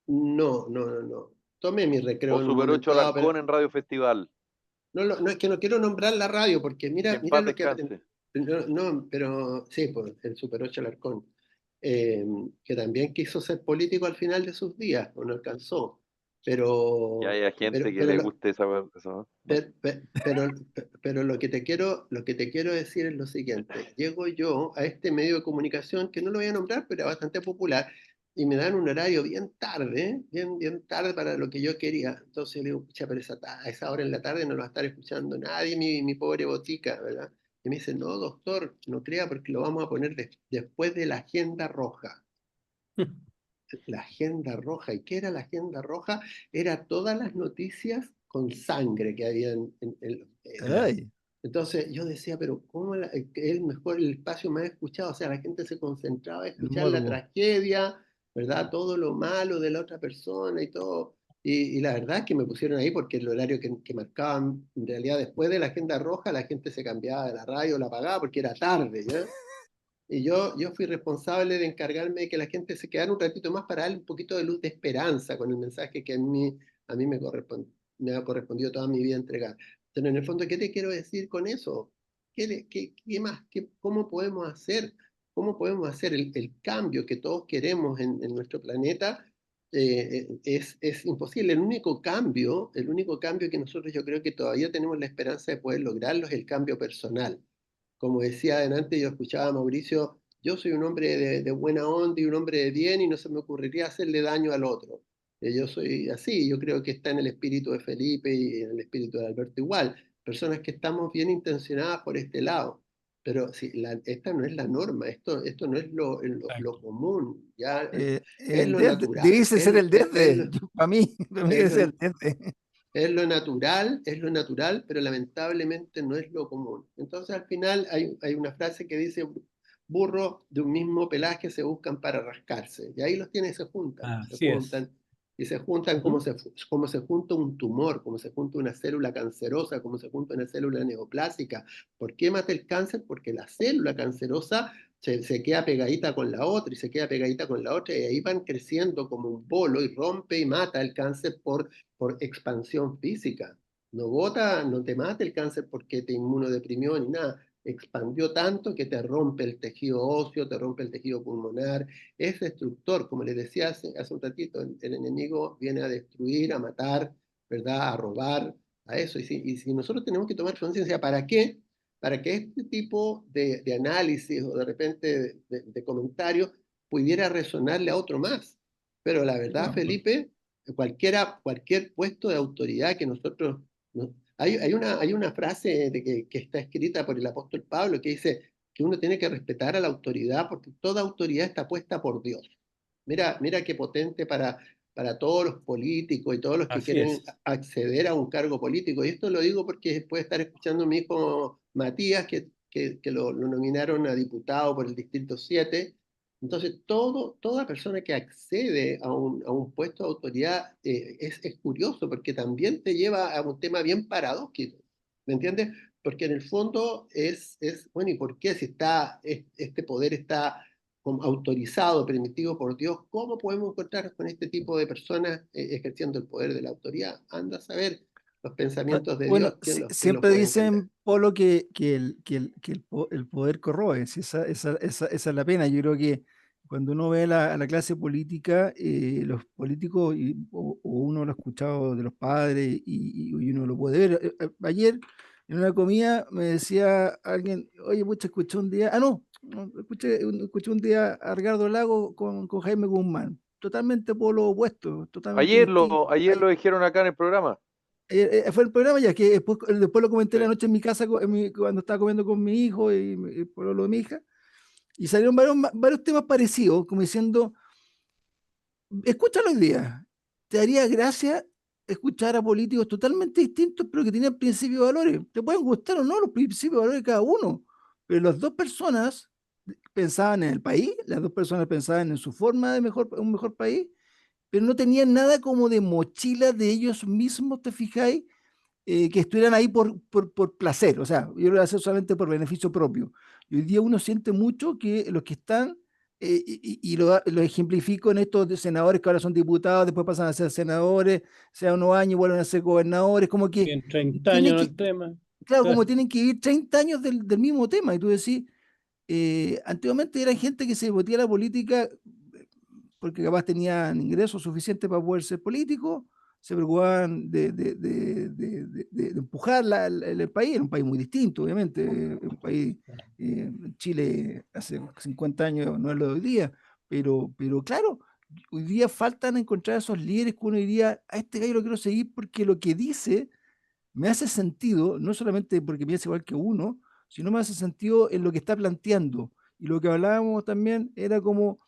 no, no, no, no. Tomé mi recreo o en un Super 8 momento dado, pero Alarcón en Radio Festival? no, es que no quiero nombrar la radio, porque Que mira, en mira paz lo que aprendí. descanse. No, pero sí, pues el Super 8 Alarcón. que también quiso ser político al final de sus días, o no alcanzó. Y Pero, hay gente pero, que pero, le lo, guste eso, ¿no? pero lo que te quiero decir es lo siguiente. Llego yo a este medio de comunicación, que no lo voy a nombrar, pero es bastante popular, y me dan un horario bien tarde, bien tarde para lo que yo quería. Entonces le digo, pucha, pero a esa hora en la tarde no lo va a estar escuchando nadie, mi pobre botica, ¿verdad? Y me dice, no, doctor, no crea, porque lo vamos a poner después de la agenda roja. La agenda roja. ¿Y qué era la agenda roja? Era todas las noticias con sangre que había Ay, entonces yo decía, pero ¿cómo el mejor, el espacio más escuchado? O sea, la gente se concentraba a el escuchar la morbo. tragedia, ¿verdad? Todo lo malo de la otra persona y todo. Y la verdad es que me pusieron ahí porque el horario que marcaban, en realidad después de la agenda roja, la gente se cambiaba de la radio, la apagaba porque era tarde, ¿ya? Y yo fui responsable de encargarme de que la gente se quedara un ratito más para darle un poquito de luz de esperanza con el mensaje que a mí me ha correspondido toda mi vida entregar. Pero en el fondo, ¿qué te quiero decir con eso? ¿Qué más? ¿Cómo podemos hacer? ¿Cómo podemos hacer el cambio que todos queremos en nuestro planeta? Es imposible. El único cambio que nosotros yo creo que todavía tenemos la esperanza de poder lograrlo es el cambio personal. Como decía adelante, yo escuchaba a Mauricio, yo soy un hombre de buena onda y un hombre de bien y no se me ocurriría hacerle daño al otro. Yo soy así, yo creo que está en el espíritu de Felipe y en el espíritu de Alberto igual, personas que estamos bien intencionadas por este lado. Pero si esta no es la norma, esto no es lo Exacto. común, ya es El lo desde, natural, debiese ser el desde. Para mí es debe ser lo, el desde. es lo natural, pero lamentablemente no es lo común. Entonces al final hay una frase que dice, burros de un mismo pelaje se buscan para rascarse. Y ahí los tienes, Así es. y se juntan Ujú. como se junta un tumor, como se junta una célula cancerosa, como se junta una célula neoplásica. ¿Por qué mata el cáncer? Porque la célula cancerosa se queda pegadita con la otra y se queda pegadita con la otra y ahí van creciendo como un bolo y rompe y mata el cáncer por expansión física. No te mata el cáncer porque te inmunodeprimió ni nada. Expandió tanto que te rompe el tejido óseo, te rompe el tejido pulmonar. Es destructor, como les decía hace un ratito, el enemigo viene a destruir, a matar, ¿verdad? A robar, a eso. Y si nosotros tenemos que tomar conciencia, ¿para qué? Para que este tipo de análisis o de repente de comentarios pudiera resonarle a otro más. Pero la verdad, Claro. Felipe, cualquier puesto de autoridad que nosotros... hay una frase que está escrita por el apóstol Pablo que dice que uno tiene que respetar a la autoridad porque toda autoridad está puesta por Dios. Mira qué potente para todos los políticos y todos los que Así quieren es. acceder a un cargo político. Y esto lo digo porque puede estar escuchando mi hijo Matías, que lo nominaron a diputado por el Distrito 7. Entonces, toda persona que accede a un puesto de autoridad es curioso porque también te lleva a un tema bien paradójico, ¿me entiendes? Porque en el fondo bueno, ¿y por qué si este poder está como autorizado, permitido por Dios, cómo podemos encontrarnos con este tipo de personas ejerciendo el poder de la autoridad? Anda a saber los pensamientos de Bueno, Dios, quién los siempre puede entender. dicen, Polo, que el poder corroe. Si esa es la pena. Yo creo que cuando uno ve a la clase política, los políticos, o uno lo ha escuchado de los padres y uno lo puede ver. Ayer en una comida me decía alguien, oye, pucha, escuché un día, no, escuché un día a Ricardo Lago con Jaime Guzmán. Totalmente polo opuesto, totalmente distinto. Ayer lo dijeron acá en el programa. Fue el programa ya que después lo comenté Sí. la noche en mi casa cuando estaba comiendo con mi hijo y por lo de mi hija, y salieron varios temas parecidos, como diciendo, escúchalo hoy día, te haría gracia escuchar a políticos totalmente distintos, pero que tienen principios y valores. Te pueden gustar o no los principios y valores de cada uno, pero las dos personas pensaban en el país, las dos personas pensaban en su forma de un mejor país, pero no tenían nada como de mochila de ellos mismos, ¿te fijáis? Que estuvieran ahí por placer, o sea, yo lo voy a hacer solamente por beneficio propio. Y hoy día uno siente mucho que los que están, lo ejemplifico en estos senadores que ahora son diputados, después pasan a ser senadores, sea unos años, vuelven a ser gobernadores, como que Tienen 30 tienen años en que, el tema. claro, como Claro. tienen que vivir 30 años del mismo tema, y tú decís, antiguamente era gente que se metía a la política porque capaz tenían ingresos suficientes para poder ser políticos, se preocupaban de empujar el país. Era un país muy distinto, obviamente, un país, Chile hace 50 años no es lo de hoy día, pero claro, hoy día faltan encontrar esos líderes que uno diría, a este gallo lo quiero seguir porque lo que dice me hace sentido, no solamente porque piensa igual que uno, sino me hace sentido en lo que está planteando. Y lo que hablábamos también era como,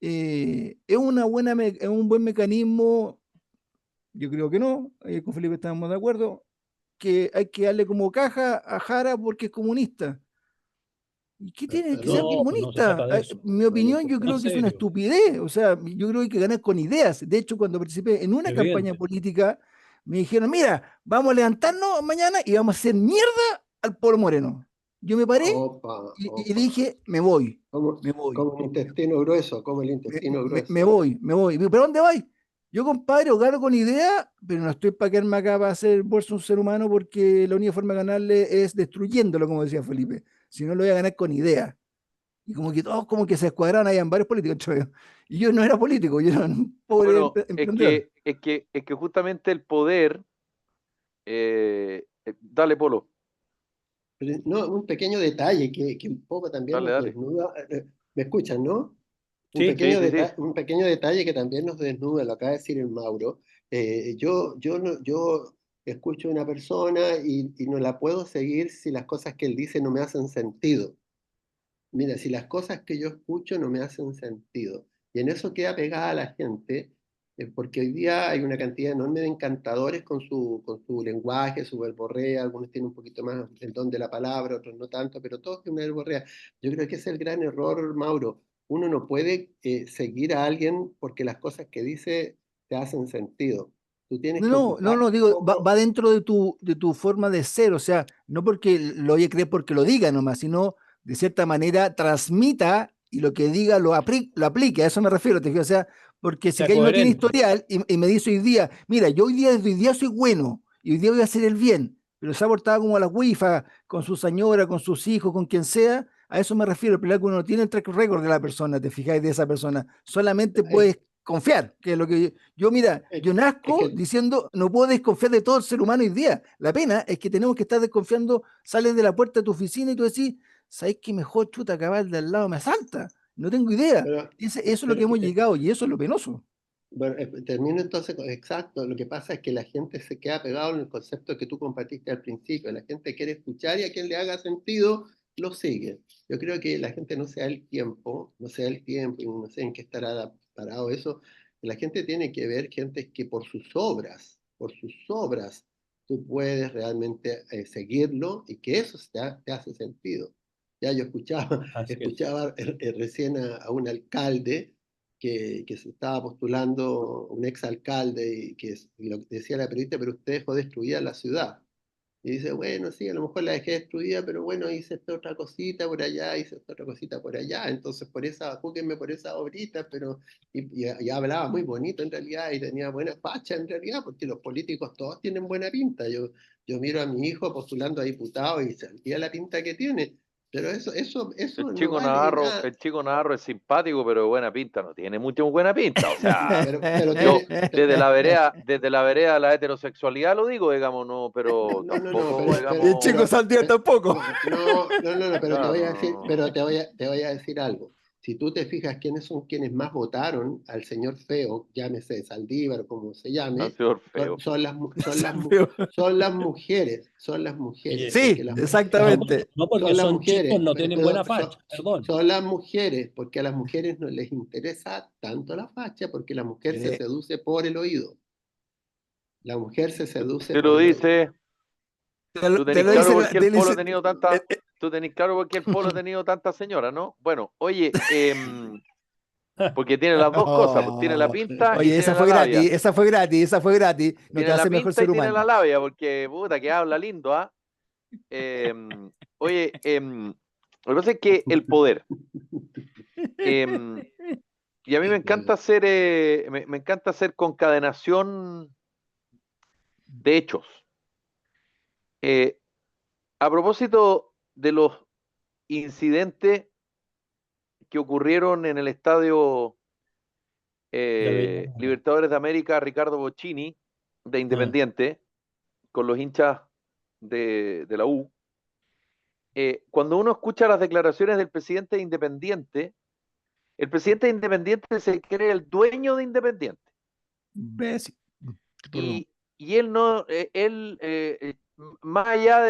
es es un buen mecanismo, yo creo que no, con Felipe estamos de acuerdo, que hay que darle como caja a Jara porque es comunista. ¿Y qué tiene que ser No, no se comunista? trata de eso. Mi opinión, yo creo Más que es una serio, estupidez. O sea, yo creo que hay que ganar con ideas. De hecho, cuando participé en una campaña evidente. política, me dijeron, mira, vamos a levantarnos mañana y vamos a hacer mierda al Polo Moreno. Yo me paré Opa, y opa. dije, me voy, Como, me voy, como el intestino grueso, como el intestino me grueso. voy, me voy. Digo, ¿pero dónde vais? Yo, compadre, o gano con idea, pero no estoy para quedarme acá para hacer bolsa un ser humano porque la única forma de ganarle es destruyéndolo, como decía Felipe. Si no, lo voy a ganar con idea. Y como que todos como que se escuadraron, habían varios políticos entre ellos. Y yo no era político, yo era un pobre Bueno, emprendedor. es que justamente el poder, dale, Polo, Pero no, un pequeño detalle que un poco también dale, nos dale. desnuda. ¿Me escuchan, no? Sí, Sí, sí, sí. Un pequeño detalle que también nos desnuda, lo acaba de decir el Mauro. Yo escucho a una persona y no la puedo seguir si las cosas que él dice no me hacen sentido. Mira, si las cosas que yo escucho no me hacen sentido, y en eso queda pegada a la gente, porque hoy día hay una cantidad enorme de encantadores con su lenguaje, su verborrea, algunos tienen un poquito más el don de la palabra, otros no tanto, pero todos tienen una verborrea. Yo creo que ese es el gran error, Mauro. Uno no puede seguir a alguien porque las cosas que dice te hacen sentido. Tú tienes que No, ocuparte un digo, poco. va dentro de tu forma de ser, o sea, no porque lo oye creer porque lo diga nomás, sino de cierta manera transmita y lo que diga lo aplique, a eso me refiero, te digo, o sea, porque si sea que no tiene coherente. historial y me dice hoy día, mira, yo hoy día desde hoy día soy bueno y hoy día voy a hacer el bien, pero se ha portado como a la wifa, con su señora, con sus hijos, con quien sea, a eso me refiero, pero que uno no tiene el track record de la persona, te fijáis de esa persona, solamente Es, puedes confiar, que es lo que mira, es- yo es nazco que diciendo, no puedo desconfiar de todo el ser humano hoy día. La pena es que tenemos que estar desconfiando, sales de la puerta de tu oficina y tú decís, ¿sabes qué mejor chuta cabal de al lado me asalta? No tengo idea. pero, Eso es lo pero que es hemos que, llegado y eso es lo penoso. Bueno, termino entonces, exacto, lo que pasa es que la gente se queda pegado en el concepto que tú compartiste al principio, la gente quiere escuchar y a quien le haga sentido lo sigue. Yo creo que la gente no se da el tiempo, no se da el tiempo y no sé en qué estará parado eso, la gente tiene que ver gente que por sus obras, tú puedes realmente seguirlo y que eso te hace sentido. Ya yo escuchaba, Así es. escuchaba recién a un alcalde que se estaba postulando un exalcalde y lo que decía la periodista, pero usted dejó destruida la ciudad. Y dice, bueno, sí, a lo mejor la dejé destruida, pero bueno, hice esta otra cosita por allá, hice esta otra cosita por allá, entonces por esa, júguenme por esa obrita, pero, y hablaba muy bonito en realidad, y tenía buena facha en realidad, porque los políticos todos tienen buena pinta. Yo miro a mi hijo postulando a diputado y sentía la pinta que tiene, pero eso no vale nada. El chico Navarro es simpático, pero de buena pinta, no tiene mucha buena pinta. O sea, Pero yo tiene, desde la vereda de la heterosexualidad lo digo, digamos, no, pero no, tampoco, Y el digamos, chico Saldívar tampoco. no, pero te claro, voy a no, decir, no, no. te voy a decir algo. Si tú te fijas quiénes son quienes más votaron al señor Feo, llámese Saldívar o como se Ha llame, sido feo. son las mujeres, Oye, porque Sí, no, exactamente. no porque son las son chicos mujeres, no tienen buena facha, perdón. son las mujeres, porque a las mujeres no les interesa tanto la facha, porque la mujer se Eh, seduce por el oído. La mujer se seduce Te por lo el oído. dice, tú te tenés lo claro dice, por qué el polo ha tenido eh, tanta, eh, tú tenés claro por qué el polo ha tenido tanta señora, ¿no? Bueno, oye, porque tiene las dos cosas, pues tiene la oh, pinta y oye, tiene la labia. esa fue gratis, no te Tiene la hace mejor pinta y ser tiene la humano. labia, porque puta que habla lindo, ¿ah? Oye, lo que pasa es que el poder, em, y a mí me encanta hacer, me encanta hacer concadenación de hechos. Eh, a propósito de los incidentes que ocurrieron en el estadio De Libertadores de América, Ricardo Bocchini, de Independiente, con los hinchas de la U. Cuando uno escucha las declaraciones del presidente de Independiente, el presidente de Independiente se cree el dueño de Independiente. Imbécil. Perdón. Y él no, más allá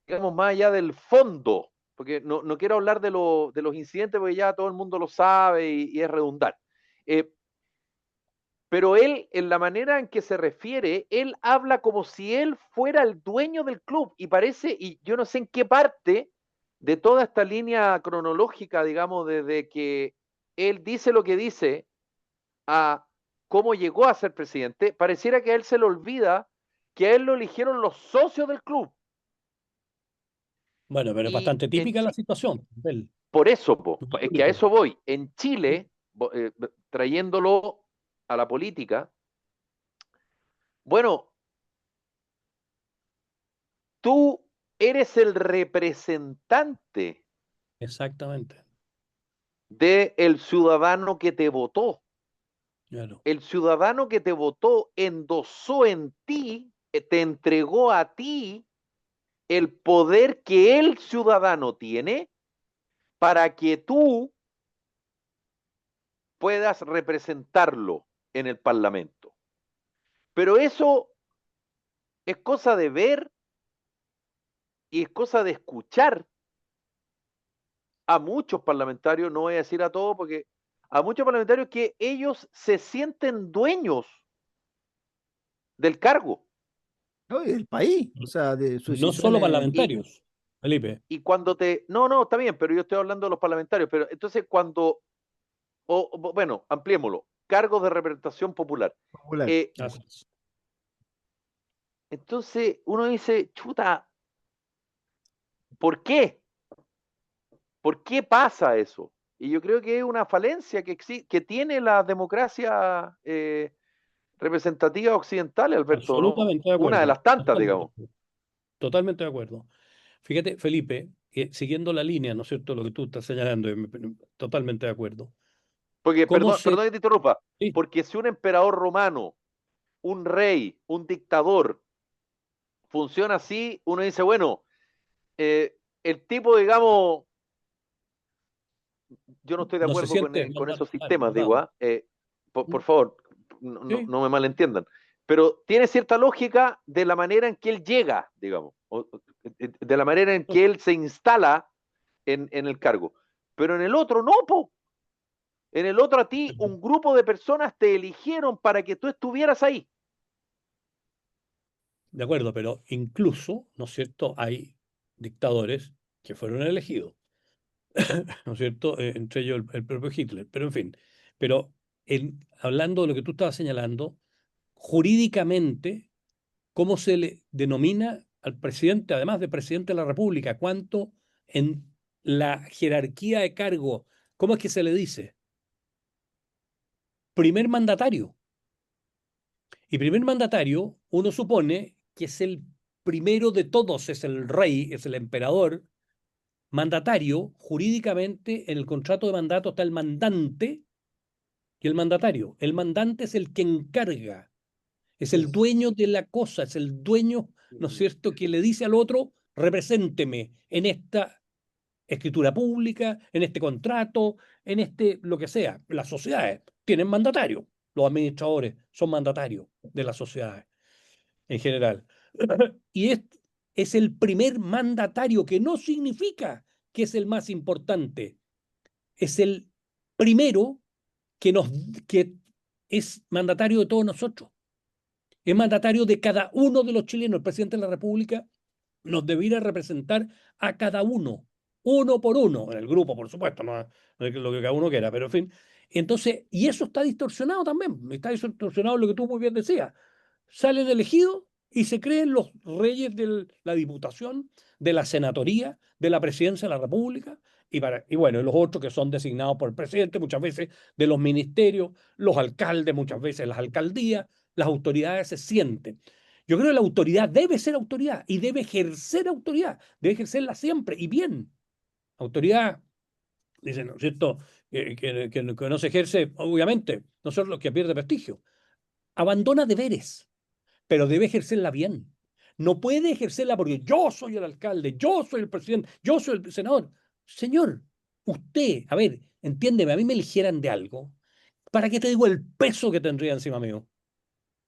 digamos, más allá del fondo, porque no quiero hablar de los incidentes porque ya todo el mundo lo sabe y es redundante. Pero él, en la manera en que se refiere, él habla como si él fuera el dueño del club y parece, y yo no sé en qué parte de toda esta línea cronológica, digamos, desde que él dice lo que dice a cómo llegó a ser presidente, pareciera que a él se le olvida que a él lo eligieron los socios del club. Bueno, pero es Y bastante típica la situación de él. por eso, es que a eso voy. En Chile, trayéndolo a la política, bueno, tú eres el representante Exactamente. del ciudadano que te votó. Claro. El ciudadano que te votó endosó en ti, te entregó a ti el poder que el ciudadano tiene para que tú puedas representarlo en el Parlamento. Pero eso es cosa de ver y es cosa de escuchar a muchos parlamentarios, no voy a decir a todos, porque a muchos parlamentarios que ellos se sienten dueños del cargo. No, y del país, o sea, de sus No solo decisiones. parlamentarios, Felipe. Y cuando no, está bien, pero yo estoy hablando de los parlamentarios, pero entonces cuando, bueno, ampliémoslo, cargos de representación popular. Popular. Así es. Entonces uno dice, chuta, ¿por qué? ¿Por qué pasa eso? Y yo creo que es una falencia que tiene la democracia representativa occidental, Alberto, ¿no? Absolutamente de acuerdo. Una de las tantas, digamos. Totalmente de acuerdo. Fíjate, Felipe, siguiendo la línea, ¿no es cierto?, lo que tú estás señalando, totalmente de acuerdo. Porque, ¿Cómo perdón que te interrumpa, Sí, porque si un emperador romano, un rey, un dictador, funciona así, uno dice, bueno, el tipo, digamos, yo no estoy de no se acuerdo siente con esos mandado, sistemas, digo, mandado. por favor, Sí, no me malentiendan, pero tiene cierta lógica de la manera en que él llega, digamos, de la manera en que él se instala en el cargo. Pero en el otro no, po. En el otro a ti un grupo de personas te eligieron para que tú estuvieras ahí. de acuerdo, pero incluso, ¿no es cierto?, hay dictadores que fueron elegidos, ¿no es cierto?, entre ellos el propio Hitler, pero en fin. Pero hablando de lo que tú estabas señalando, jurídicamente, ¿cómo se le denomina al presidente, además de presidente de la República? ¿Cuánto en la jerarquía de cargo, cómo es que se le dice? Primer mandatario. Y primer mandatario, uno supone que es el primero de todos, es el rey, es el emperador. Mandatario, jurídicamente, en el contrato de mandato está el mandante y el mandatario. El mandante es el que encarga, es el dueño de la cosa, es el dueño, ¿no es cierto?, que le dice al otro, represénteme en esta escritura pública, en este contrato, en este, lo que sea. Las sociedades tienen mandatario, los administradores son mandatarios de las sociedades en general. Y es el primer mandatario, que no significa que es el más importante, es el primero que es mandatario de todos nosotros. Es mandatario de cada uno de los chilenos. El presidente de la República nos debiera representar a cada uno por uno, en el grupo, por supuesto, no es lo que cada uno quiera, pero en fin. Entonces, y eso está distorsionado también, está distorsionado lo que tú muy bien decías. Salen elegidos y se creen los reyes de la diputación, de la senatoría, de la presidencia de la República, y bueno, los otros que son designados por el presidente, muchas veces de los ministerios, los alcaldes, muchas veces las alcaldías, las autoridades se sienten. Yo creo que la autoridad debe ser autoridad y debe ejercer autoridad, debe ejercerla siempre y bien. Autoridad dicen, ¿no es cierto?, que no se ejerce, obviamente, no son los que pierde prestigio. Abandona deberes, pero debe ejercerla bien. No puede ejercerla porque yo soy el alcalde, yo soy el presidente, yo soy el senador. Señor, usted, a ver, entiéndeme, a mí me eligieran de algo. ¿Para qué te digo el peso que tendría encima mío?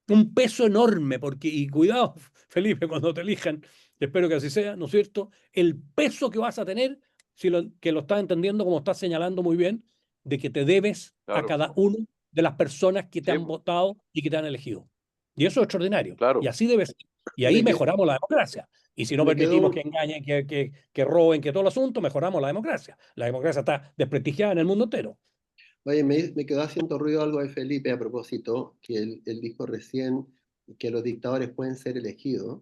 Un peso enorme, porque, y cuidado, Felipe, cuando te elijan, espero que así sea, ¿no es cierto? El peso que vas a tener, si que lo estás entendiendo como estás señalando muy bien, de que te debes a Claro, cada uno de las personas que te sí, han votado y que te han elegido. Y eso es extraordinario. Y claro. así debe ser. Y ahí Me, que- mejoramos la democracia. Y si no me quedó permitimos que un, engañen, que roben, que todo el asunto, mejoramos la democracia. La democracia está desprestigiada en el mundo entero. oye, me quedó haciendo ruido algo de Felipe a propósito, que él dijo recién que los dictadores pueden ser elegidos.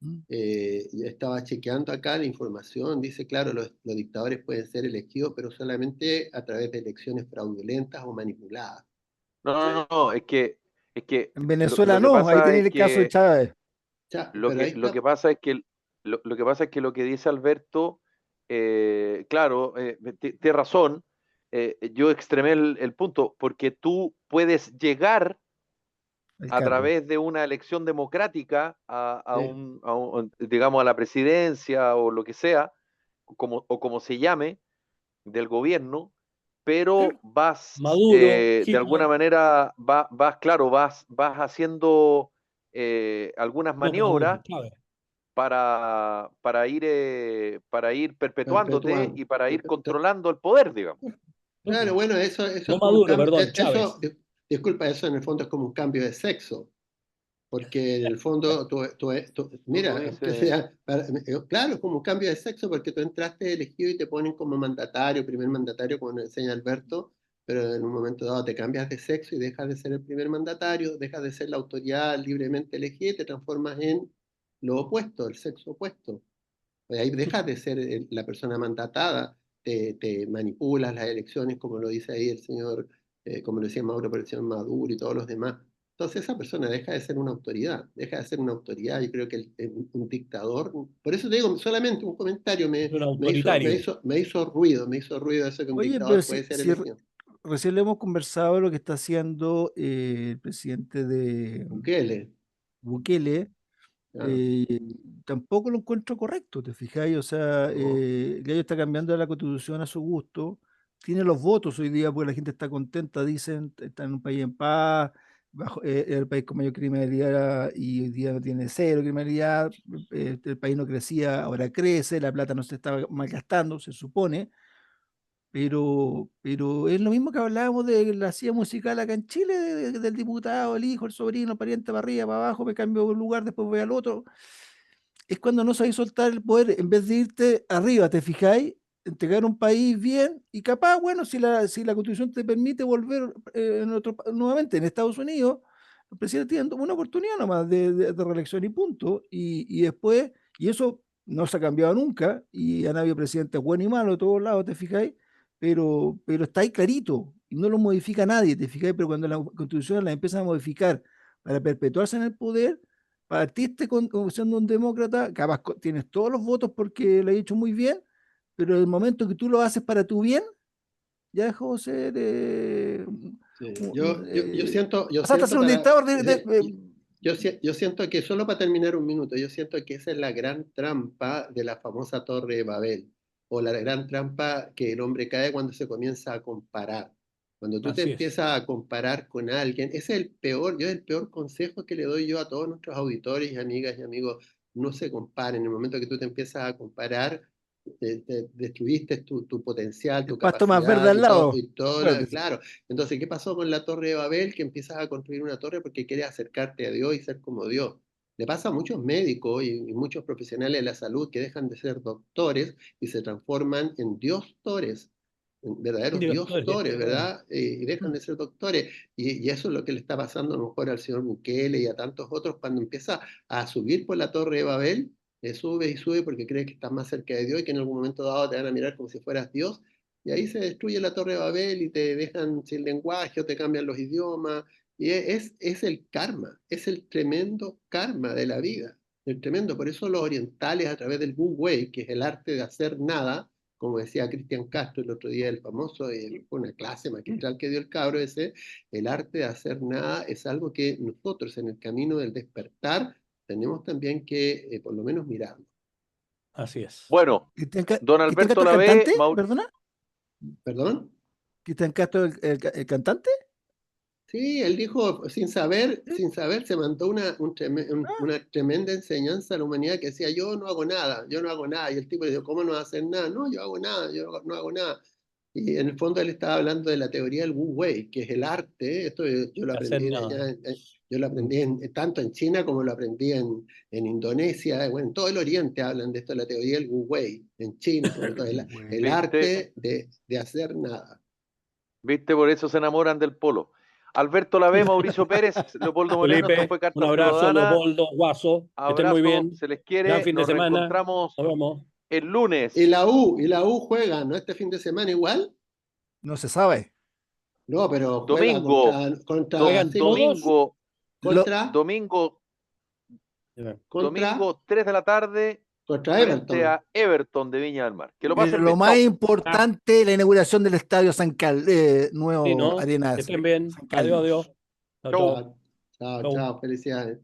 ¿Mm? Y estaba chequeando acá la información, dice, claro, los dictadores pueden ser elegidos, pero solamente a través de elecciones fraudulentas o manipuladas. No, Sí. no, no, es que En lo Venezuela que no, ahí pasa tenía es el caso de que Chávez. Pero ahí lo que está, pasa es que lo que pasa es que lo que dice Alberto, claro, tiene razón. Yo extremé el punto, porque tú puedes llegar El a cargo. través de una elección democrática sí, digamos, a la presidencia o lo que sea, o como se llame, del gobierno, Sí. pero vas, Maduro, de alguna Hitler, manera, claro, vas haciendo algunas no, pues Maduro, maniobras Chávez. para ir perpetuándote perpetuando. y para ir controlando el poder, digamos. No, Claro, pues, bueno, eso es no como un Maduro, cambio, perdón, Chávez. disculpa, eso en el fondo es como un cambio de sexo. Porque en el fondo, Tú mira, que dices, sea, claro, es como un cambio de sexo porque tú entraste elegido y te ponen como mandatario, primer mandatario, como nos enseña Alberto, pero en un momento dado te cambias de sexo y dejas de ser el primer mandatario, dejas de ser la autoridad libremente elegida y te transformas en lo opuesto, el sexo opuesto. Ahí dejas de ser la persona mandatada, te manipulas las elecciones, como lo dice ahí el señor, como lo decía Mauro, pero el señor Maduro y todos los demás. Entonces esa persona deja de ser una autoridad, deja de ser una autoridad. Yo creo que un dictador, por eso te digo, solamente un comentario Es un autoritario. me hizo ruido eso que un Oye, pero dictador puede ser si elegido. recién le hemos conversado de lo que está haciendo el presidente de Bukele, Bukele, claro, eh, tampoco lo encuentro correcto, ¿te fijáis? O sea, ¿no? el gallo está cambiando la constitución a su gusto, tiene los votos hoy día porque la gente está contenta, dicen, está en un país en paz, el país con mayor criminalidad y hoy día no tiene cero criminalidad, el país no crecía, ahora crece, la plata no se está malgastando, se supone. Pero es lo mismo que hablábamos de la silla musical acá en Chile, del diputado, el hijo, el sobrino, el pariente, para arriba, para abajo, me cambio de lugar, después voy al otro. Es cuando no sabéis soltar el poder, en vez de irte arriba, ¿te fijáis? Entregar un país bien y capaz, bueno, si la constitución te permite volver nuevamente en Estados Unidos, el presidente tiene una oportunidad nomás de reelección y punto. Y después, y eso no se ha cambiado nunca, y han habido presidentes buenos y malos de todos lados, ¿te fijáis? Pero está ahí clarito, y no lo modifica nadie, ¿te fijáis? Pero cuando la constitución la empiezan a modificar para perpetuarse en el poder, partiste como siendo un demócrata, capaz tienes todos los votos porque lo he hecho muy bien, pero en el momento que tú lo haces para tu bien, ya dejó de ser. Sí. Yo Pasaste a siento ser un dictador. yo siento que, solo para terminar un minuto, yo siento que esa es la gran trampa de la famosa Torre de Babel, o la gran trampa que el hombre cae cuando se comienza a comparar. Cuando tú te Así es. empiezas a comparar con alguien, ese es el peor consejo que le doy yo a todos nuestros auditores y amigas y amigos. No se comparen. En el momento que tú te empiezas a comparar, destruiste tu potencial, El tu pasto más verde capacidad al lado. y todo Acuérdate. claro. Entonces, ¿qué pasó con la Torre de Babel? Que empiezas a construir una torre porque quieres acercarte a Dios y ser como Dios. Le pasa a muchos médicos y muchos profesionales de la salud que dejan de ser doctores y se transforman en diostores, en verdaderos Dios, diostores, bueno, ¿verdad? Y dejan de ser doctores. Y eso es lo que le está pasando a lo mejor al señor Bukele y a tantos otros cuando empieza a subir por la Torre de Babel, sube y sube porque cree que estás más cerca de Dios y que en algún momento dado te van a mirar como si fueras Dios. Y ahí se destruye la Torre de Babel y te dejan sin lenguaje o te cambian los idiomas. Y es el karma, es el tremendo karma de la vida, el tremendo. Por eso los orientales a través del Wu Wei, que es el arte de hacer nada, como decía Cristian Castro el otro día, el famoso, fue una clase magistral que dio el cabro ese, el arte de hacer nada es algo que nosotros en el camino del despertar tenemos también que por lo menos mirarlo. Así es. Bueno, ¿Cristian don Cristian Alberto Castro Lavé, cantante? ¿Perdona? ¿Perdón? ¿Cristian Castro el cantante? Sí, él dijo, sin saber, se mandó una tremenda enseñanza a la humanidad que decía, yo no hago nada. Y el tipo le dijo, ¿cómo no vas a hacer nada? No, yo hago nada, yo no hago nada. Y en el fondo él estaba hablando de la teoría del Wu Wei, que es el arte. Esto yo lo Hacer aprendí nada. yo lo aprendí tanto en China como lo aprendí en Indonesia. Bueno, en todo el Oriente hablan de esto, de la teoría del Wu Wei, en China sobre todo, el ¿viste? arte de hacer nada. ¿Viste? Por eso se enamoran del polo. Alberto Lavé, Mauricio Pérez, Leopoldo Moreno, esto Felipe, fue un Carta abrazo, Ciudadana. Leopoldo, Guaso, que estén muy Abrazo, bien. se les Gran quiere. fin de Nos semana. reencontramos Nos vemos. el lunes. Y la U juega, ¿no? Este fin de semana igual. No se sabe. No, pero juega Domingo. ¿Juegan todos? Domingo 3 de la tarde contra frente Everton. a Everton de Viña del Mar. Que lo Pero pasen lo bien. más Chao. importante, la inauguración del estadio nuevo Sí, ¿no? Arena Que estén bien. San Carlos. Adiós, adiós. Chao, Chau. chao. Chao, chao, Chau. chao, felicidades.